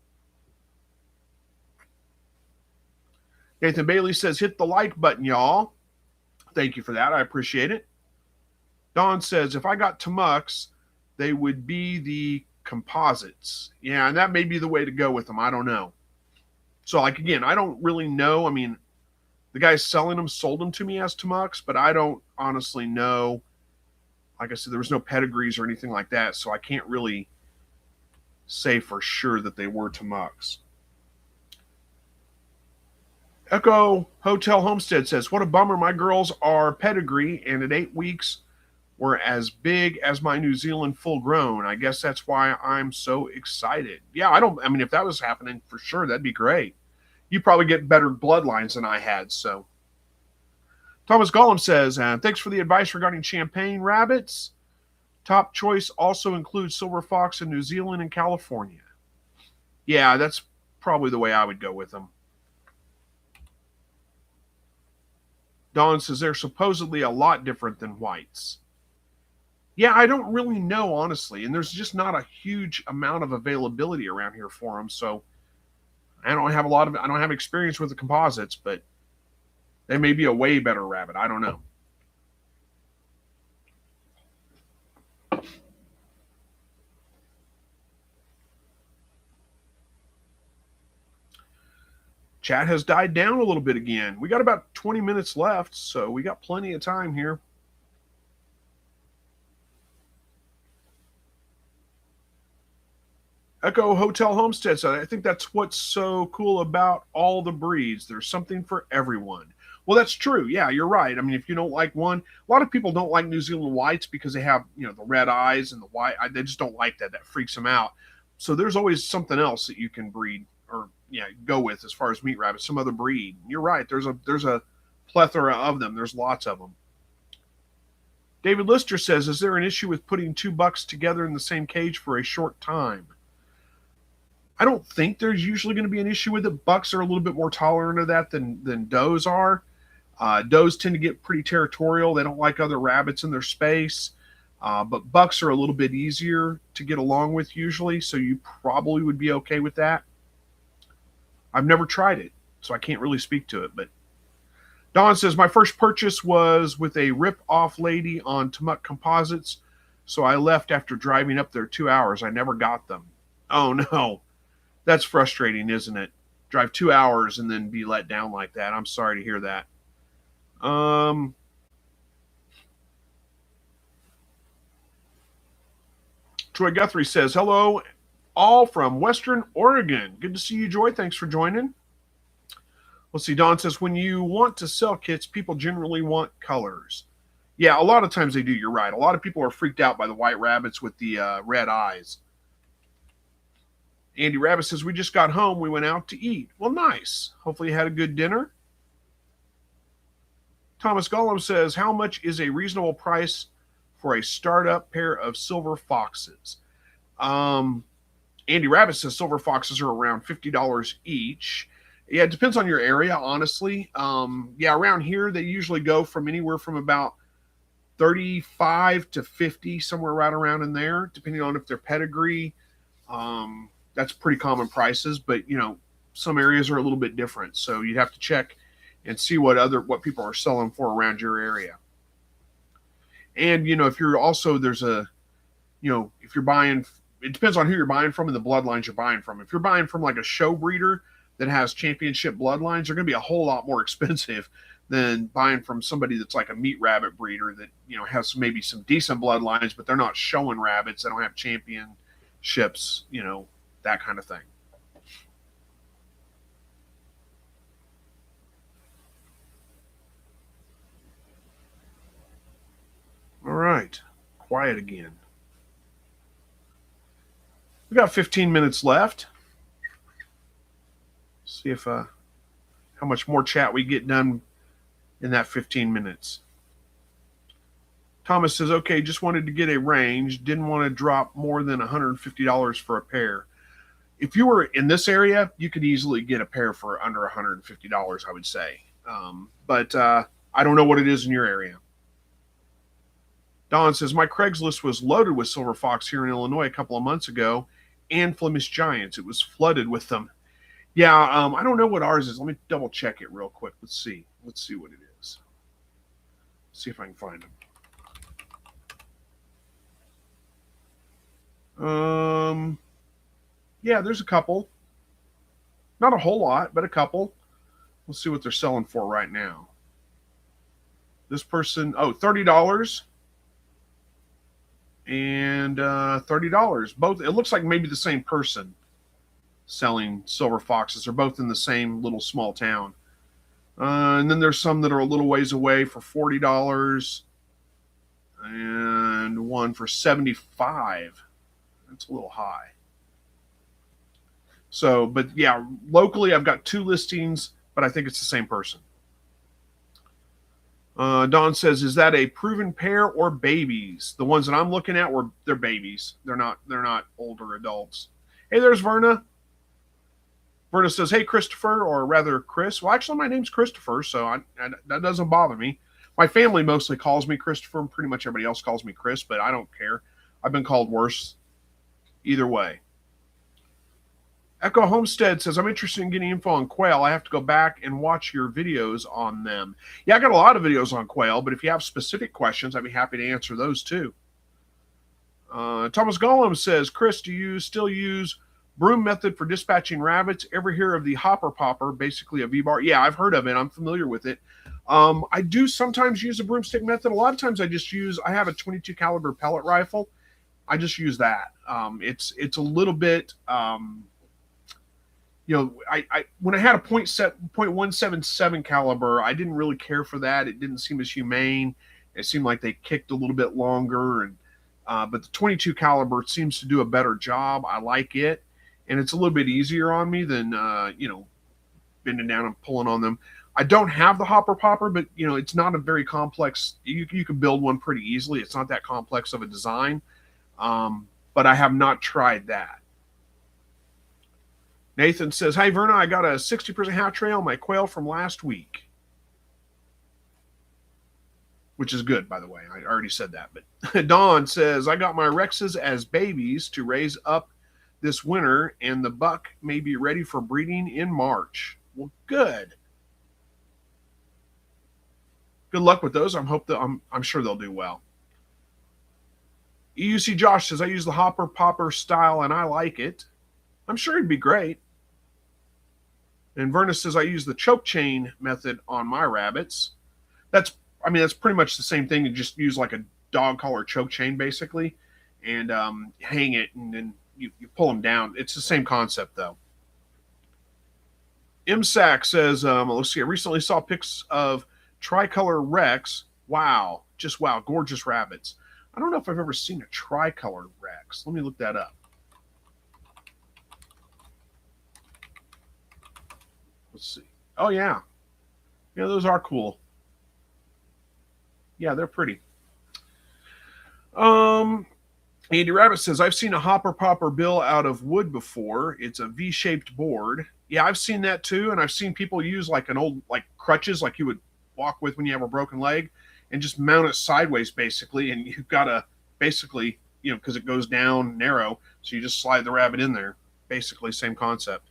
Nathan Bailey says, hit the like button, y'all. Thank you for that. I appreciate it. Don says, if I got Tamuks, they would be the composites. Yeah, and that may be the way to go with them. I don't know. So, like, again, I don't really know. I mean, the guys selling them sold them to me as Tamuks, but I don't honestly know. Like I said, there was no pedigrees or anything like that, so I can't really say for sure that they were Tamuks. Echo Hotel Homestead says, what a bummer. My girls are pedigree, and at 8 weeks were as big as my New Zealand full grown. I guess that's why I'm so excited. Yeah, I mean, if that was happening, for sure, that'd be great. You probably get better bloodlines than I had, so. Thomas Gollum says, thanks for the advice regarding champagne rabbits. Top choice also includes silver fox in New Zealand and California. Yeah, that's probably the way I would go with them. Don says they're supposedly a lot different than whites. Yeah, I don't really know, honestly, and there's just not a huge amount of availability around here for them, so I don't have experience with the composites, but they may be a way better rabbit. I don't know. Chat has died down a little bit again. We got about 20 minutes left, so we got plenty of time here. Echo Hotel Homestead said, I think that's what's so cool about all the breeds. There's something for everyone. Well, that's true. Yeah, you're right. I mean, if you don't like one, a lot of people don't like New Zealand whites because they have, the red eyes and the white. They just don't like that. That freaks them out. So there's always something else that you can breed or go with as far as meat rabbits, some other breed. You're right. There's a plethora of them. There's lots of them. David Lister says, is there an issue with putting 2 bucks together in the same cage for a short time? I don't think there's usually going to be an issue with it. Bucks are a little bit more tolerant of that than does are. Does tend to get pretty territorial. They don't like other rabbits in their space. But bucks are a little bit easier to get along with usually, so you probably would be okay with that. I've never tried it, so I can't really speak to it. But Don says, my first purchase was with a rip-off lady on Tamuk Composites, so I left after driving up there 2 hours. I never got them. Oh, no. That's frustrating, isn't it? Drive 2 hours and then be let down like that. I'm sorry to hear that. Troy Guthrie says, hello, all from Western Oregon. Good to see you, Joy. Thanks for joining. Let's see. Don says, when you want to sell kits, people generally want colors. Yeah, a lot of times they do. You're right. A lot of people are freaked out by the white rabbits with the red eyes. Andy Rabbit says, we just got home. We went out to eat. Well, nice. Hopefully you had a good dinner. Thomas Gollum says, how much is a reasonable price for a startup pair of silver foxes? Andy Rabbit says silver foxes are around $50 each. Yeah, it depends on your area, honestly. Around here, they usually go from anywhere from about 35 to 50, somewhere right around in there, depending on if they're pedigree. That's pretty common prices, but some areas are a little bit different. So you'd have to check and see what people are selling for around your area. And if you're also there's a if you're buying, it depends on who you're buying from and the bloodlines you're buying from. If you're buying from like a show breeder that has championship bloodlines, they're going to be a whole lot more expensive than buying from somebody that's like a meat rabbit breeder that has maybe some decent bloodlines, but they're not showing rabbits. They don't have championships, that kind of thing. All right, quiet again. We got 15 minutes left. See if how much more chat we get done in that 15 minutes. Thomas says, okay, just wanted to get a range. Didn't want to drop more than $150 for a pair. If you were in this area, you could easily get a pair for under $150, I would say. But I don't know what it is in your area. Don says, my Craigslist was loaded with silver fox here in Illinois a couple of months ago, and Flemish giants. It was flooded with them. Yeah, I don't know what ours is. Let me double check it real quick. Let's see what it is. See if I can find them. Yeah, there's a couple. Not a whole lot, but a couple. Let's see what they're selling for right now. This person, $30 and $30. Both. It looks like maybe the same person selling silver foxes. They're both in the same little small town. And then there's some that are a little ways away for $40 and one for $75. That's a little high. So, but yeah, locally I've got 2 listings, but I think it's the same person. Don says, is that a proven pair or babies? The ones that I'm looking at they're babies. They're not older adults. Hey, there's Verna. Verna says, hey, Christopher, or rather Chris. Well, actually, my name's Christopher, so that doesn't bother me. My family mostly calls me Christopher, and pretty much everybody else calls me Chris, but I don't care. I've been called worse either way. Echo Homestead says, I'm interested in getting info on quail. I have to go back and watch your videos on them. Yeah, I got a lot of videos on quail, but if you have specific questions, I'd be happy to answer those too. Thomas Gollum says, Chris, do you still use broom method for dispatching rabbits? Ever hear of the hopper popper, basically a V-bar? Yeah, I've heard of it. I'm familiar with it. I do sometimes use a broomstick method. A lot of times I have a 22 caliber pellet rifle. I just use that. It's a little bit, when I had a .177 caliber, I didn't really care for that. It didn't seem as humane. It seemed like they kicked a little bit longer, and but the 22 caliber seems to do a better job. I like it, and it's a little bit easier on me than bending down and pulling on them. I don't have the hopper popper, but it's not a very complex. You can build one pretty easily. It's not that complex of a design, but I have not tried that. Nathan says, hi, Verna, I got a 60% half tray on my quail from last week. Which is good, by the way. I already said that. But Dawn says, I got my Rexes as babies to raise up this winter, and the buck may be ready for breeding in March. Well, good. Good luck with those. I'm sure they'll do well. EUC Josh says, I use the hopper popper style, and I like it. I'm sure it'd be great. And Verna says, I use the choke chain method on my rabbits. That's pretty much the same thing. You just use like a dog collar choke chain, basically, and hang it, and then you pull them down. It's the same concept, though. MSAC says, let's see, I recently saw pics of tricolor Rex. Wow, just wow, gorgeous rabbits. I don't know if I've ever seen a tricolor Rex. Let me look that up. Let's see. Oh, yeah. Yeah, those are cool. Yeah, they're pretty. Andy Rabbit says, I've seen a hopper popper bill out of wood before. It's a V-shaped board. Yeah, I've seen that too, and I've seen people use like an old crutches like you would walk with when you have a broken leg, and just mount it sideways basically, and you've got to basically, because it goes down narrow, so you just slide the rabbit in there. Basically, same concept.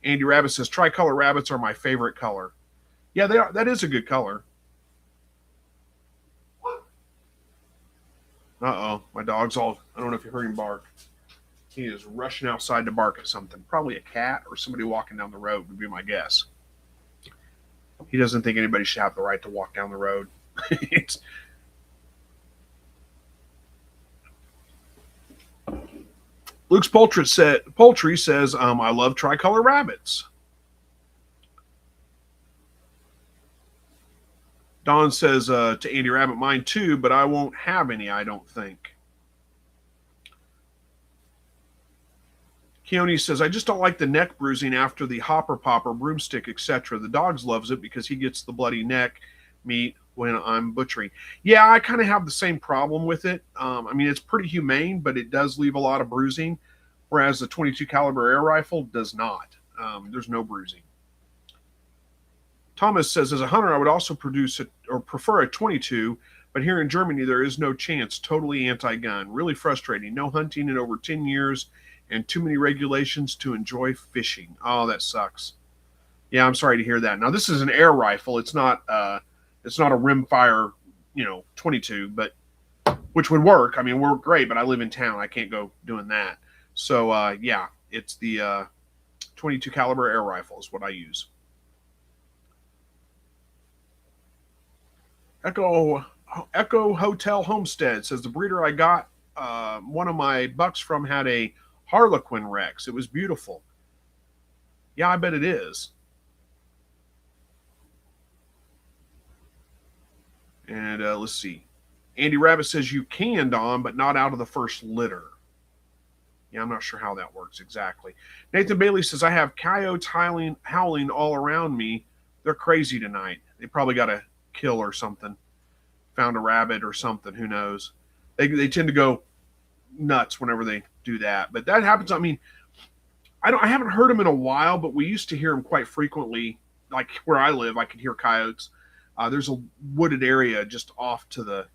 Andy Rabbit says, tricolor rabbits are my favorite color. Yeah, they are. That is a good color. Uh-oh, my dog's all, I don't know if you heard him bark. He is rushing outside to bark at something. Probably a cat or somebody walking down the road would be my guess. He doesn't think anybody should have the right to walk down the road. Luke's Poultry says, I love tricolor rabbits. Don says to Andy Rabbit, mine too, but I won't have any, I don't think. Keone says, I just don't like the neck bruising after the hopper popper, broomstick, etc. The dogs loves it because he gets the bloody neck meat when I'm butchering. Yeah, I kind of have the same problem with it. I mean, it's pretty humane, but it does leave a lot of bruising, whereas the 22 caliber air rifle does not. There's no bruising. Thomas says, as a hunter, I would also prefer a 22, but here in Germany, there is no chance. Totally anti-gun. Really frustrating. No hunting in over 10 years and too many regulations to enjoy fishing. Oh, that sucks. Yeah, I'm sorry to hear that. Now, this is an air rifle. It's not a rimfire, 22, but which would work. I mean, work great, but I live in town. I can't go doing that. So, yeah, it's the 22 caliber air rifle is what I use. Echo Hotel Homestead says the breeder I got one of my bucks from had a Harlequin Rex. It was beautiful. Yeah, I bet it is. And let's see. Andy Rabbit says you can, Don, but not out of the first litter. Yeah, I'm not sure how that works exactly. Nathan Bailey says, I have coyotes howling all around me. They're crazy tonight. They probably got a kill or something. Found a rabbit or something. Who knows? They tend to go nuts whenever they do that. But that happens. I mean, I haven't heard them in a while, but we used to hear them quite frequently. Like where I live, I could hear coyotes. There's a wooded area just off to the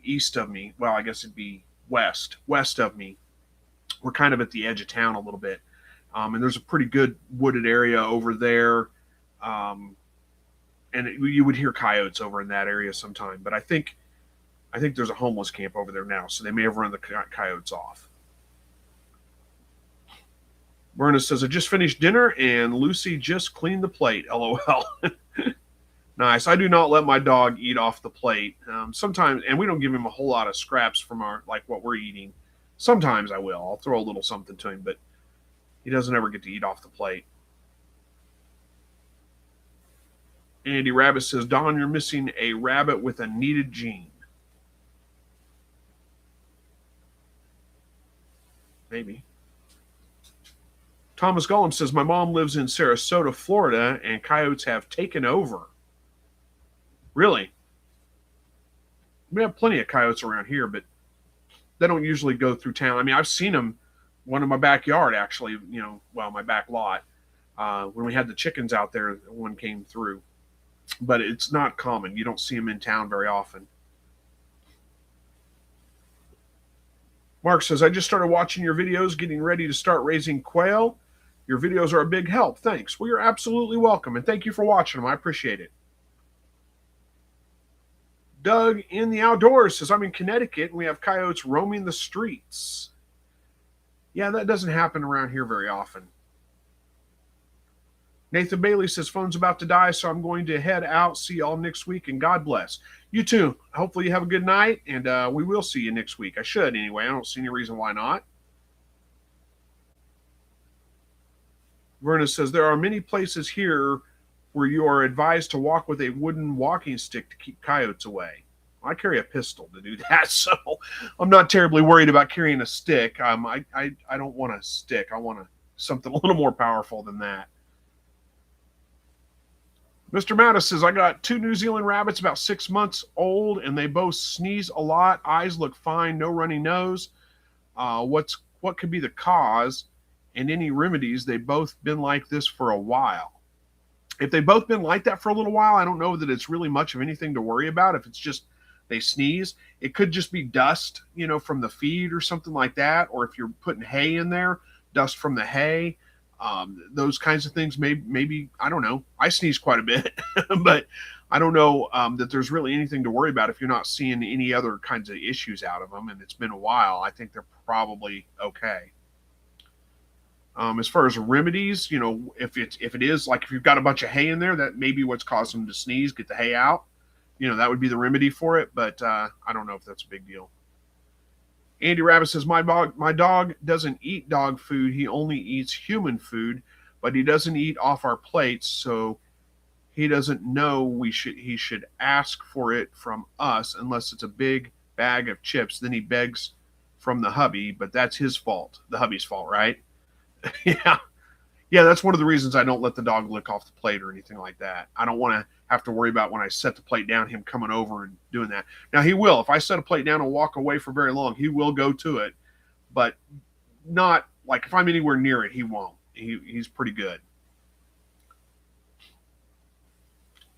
east of me. Well, I guess it'd be west of me. We're kind of at the edge of town a little bit. And there's a pretty good wooded area over there. And you would hear coyotes over in that area sometime. But I think there's a homeless camp over there now, so they may have run the coyotes off. Verna says, I just finished dinner and Lucy just cleaned the plate. LOL. Nice. I do not let my dog eat off the plate. Sometimes, and we don't give him a whole lot of scraps from what we're eating. Sometimes I will. I'll throw a little something to him, but he doesn't ever get to eat off the plate. Andy Rabbit says, Don, you're missing a rabbit with a needed gene. Maybe. Thomas Gollum says, my mom lives in Sarasota, Florida, and coyotes have taken over. Really? We have plenty of coyotes around here, but they don't usually go through town. I mean, I've seen them, one in my backyard, actually, my back lot. When we had the chickens out there, one came through. But it's not common. You don't see them in town very often. Mark says, I just started watching your videos, getting ready to start raising quail. Your videos are a big help. Thanks. Well, you're absolutely welcome, and thank you for watching them. I appreciate it. Doug in the outdoors says, I'm in Connecticut, and we have coyotes roaming the streets. Yeah, that doesn't happen around here very often. Nathan Bailey says, phone's about to die, so I'm going to head out. See y'all next week, and God bless. You too. Hopefully you have a good night, and we will see you next week. I should anyway. I don't see any reason why not. Verna says, there are many places here where you are advised to walk with a wooden walking stick to keep coyotes away. I carry a pistol to do that, so I'm not terribly worried about carrying a stick. I don't want a stick. I want something a little more powerful than that. Mr. Mattis says, I got 2 New Zealand rabbits about 6 months old, and they both sneeze a lot. Eyes look fine, no runny nose. What could be the cause and any remedies? They've both been like this for a while. If they've both been like that for a little while, I don't know that it's really much of anything to worry about. If it's just they sneeze, it could just be dust, from the feed or something like that. Or if you're putting hay in there, dust from the hay. Those kinds of things. Maybe I don't know. I sneeze quite a bit, but I don't know that there's really anything to worry about if you're not seeing any other kinds of issues out of them. And it's been a while. I think they're probably okay. As far as remedies, if it is like if you've got a bunch of hay in there, that may be what's causing them to sneeze. Get the hay out. That would be the remedy for it. But I don't know if that's a big deal. Andy Rabbit says, my dog doesn't eat dog food. He only eats human food, but he doesn't eat off our plates, so he doesn't know he should ask for it from us unless it's a big bag of chips. Then he begs from the hubby, but that's his fault. The hubby's fault, right? Yeah. Yeah, that's one of the reasons I don't let the dog lick off the plate or anything like that. I don't want to have to worry about when I set the plate down, him coming over and doing that. Now, he will. If I set a plate down and walk away for very long, he will go to it. But not, like, if I'm anywhere near it, he won't. He's pretty good.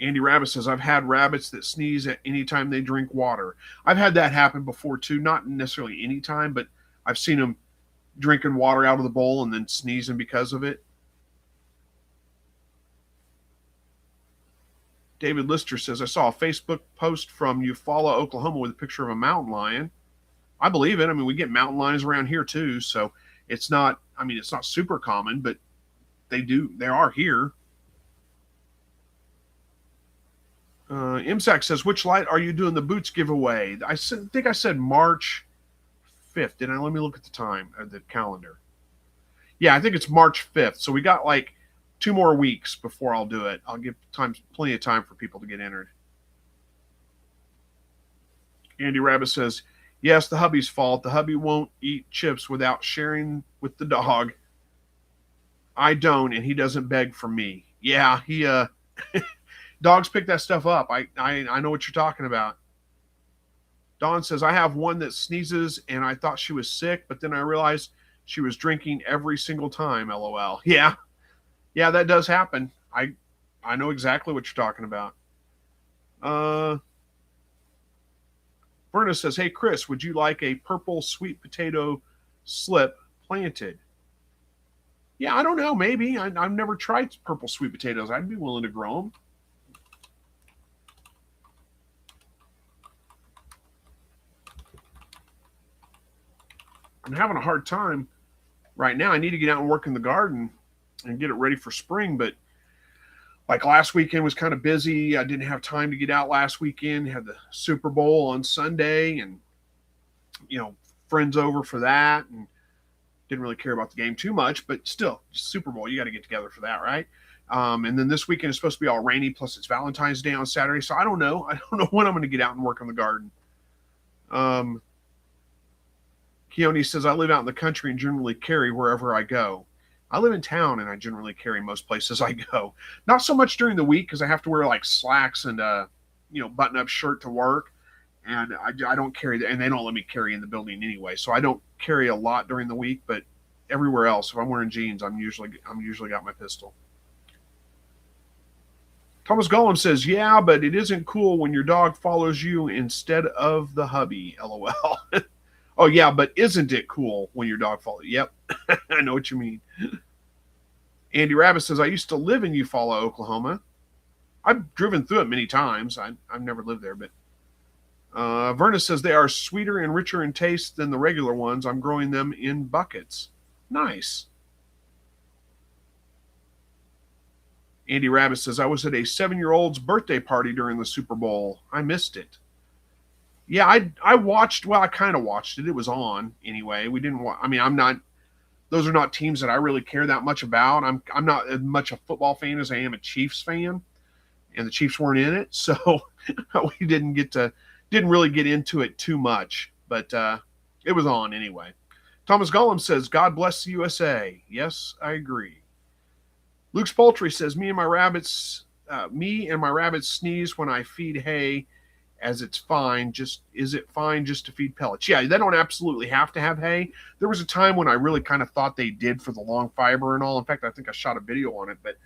Andy Rabbit says, I've had rabbits that sneeze at any time they drink water. I've had that happen before, too. Not necessarily any time, but I've seen them drinking water out of the bowl and then sneezing because of it. David Lister says, I saw a Facebook post from Eufaula, Oklahoma with a picture of a mountain lion. I believe it. I mean, we get mountain lions around here too, so it's not super common, but they are here. MSAC says, which light are you doing the boots giveaway? I think I said March 5th. Let me look at the time, the calendar. Yeah, I think it's March 5th. So we got like 2 more weeks before I'll do it. I'll give plenty of time for people to get entered. Andy Rabbit says, yes, the hubby's fault. The hubby won't eat chips without sharing with the dog. I don't, and he doesn't beg for me. Yeah, he dogs pick that stuff up. I know what you're talking about. Dawn says, I have one that sneezes, and I thought she was sick, but then I realized she was drinking every single time, LOL. Yeah. Yeah, that does happen. I know exactly what you're talking about. Verna says, hey, Chris, would you like a purple sweet potato slip planted? Yeah, I don't know. Maybe. I've never tried purple sweet potatoes. I'd be willing to grow them. I'm having a hard time right now. I need to get out and work in the garden and get it ready for spring, but like last weekend was kind of busy. I didn't have time to get out last weekend. Had the Super Bowl on Sunday and friends over for that, and didn't really care about the game too much, but still, Super Bowl, you got to get together for that, right? And then this weekend is supposed to be all rainy, plus it's Valentine's Day on Saturday, so I don't know when I'm going to get out and work on the garden. Keone says, I live out in the country and generally carry wherever I go. I live in town and I generally carry most places I go. Not so much during the week because I have to wear like slacks and button-up shirt to work, and I don't carry that, and they don't let me carry in the building anyway. So I don't carry a lot during the week, but everywhere else, if I'm wearing jeans, I'm usually got my pistol. Thomas Gollum says, yeah, but it isn't cool when your dog follows you instead of the hubby. LOL. Oh, yeah, but isn't it cool when your dog follows? Yep, I know what you mean. Andy Rabbit says, I used to live in Eufaula, Oklahoma. I've driven through it many times. I've never lived there, but Verna says, they are sweeter and richer in taste than the regular ones. I'm growing them in buckets. Nice. Andy Rabbit says, I was at a 7-year-old's birthday party during the Super Bowl. I missed it. Yeah, I watched, well, I kind of watched it. It was on anyway. We didn't watch, those are not teams that I really care that much about. I'm not as much a football fan as I am a Chiefs fan, and the Chiefs weren't in it, so we didn't really get into it too much, but it was on anyway. Thomas Gollum says, God bless the USA. Yes, I agree. Luke's Poultry says, me and my rabbits sneeze when I feed hay, as it's fine. Is it fine just to feed pellets? Yeah, they don't absolutely have to have hay. There was a time when I really kind of thought they did for the long fiber and all. In fact, I think I shot a video on it, but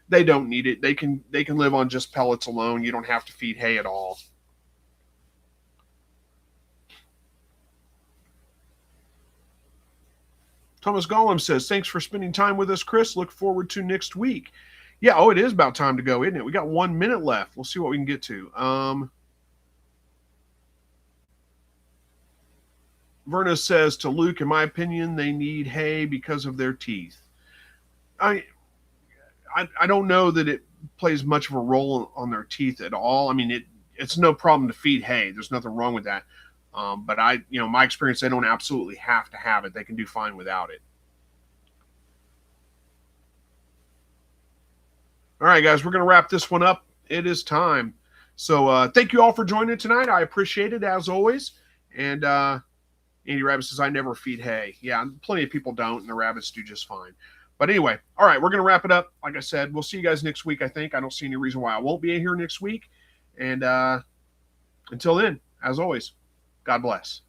they don't need it. They can live on just pellets alone. You don't have to feed hay at all. Thomas Gollum says, thanks for spending time with us, Chris. Look forward to next week. Yeah, oh, it is about time to go, isn't it? We got 1 minute left. We'll see what we can get to. Verna says to Luke, in my opinion, they need hay because of their teeth. I don't know that it plays much of a role on their teeth at all. I mean, it's no problem to feed hay. There's nothing wrong with that. But my experience, they don't absolutely have to have it. They can do fine without it. All right, guys, we're going to wrap this one up. It is time. So thank you all for joining tonight. I appreciate it, as always. And Andy Rabbit says, I never feed hay. Yeah, plenty of people don't, and the rabbits do just fine. But anyway, all right, we're going to wrap it up. Like I said, we'll see you guys next week, I think. I don't see any reason why I won't be here next week. And until then, as always, God bless.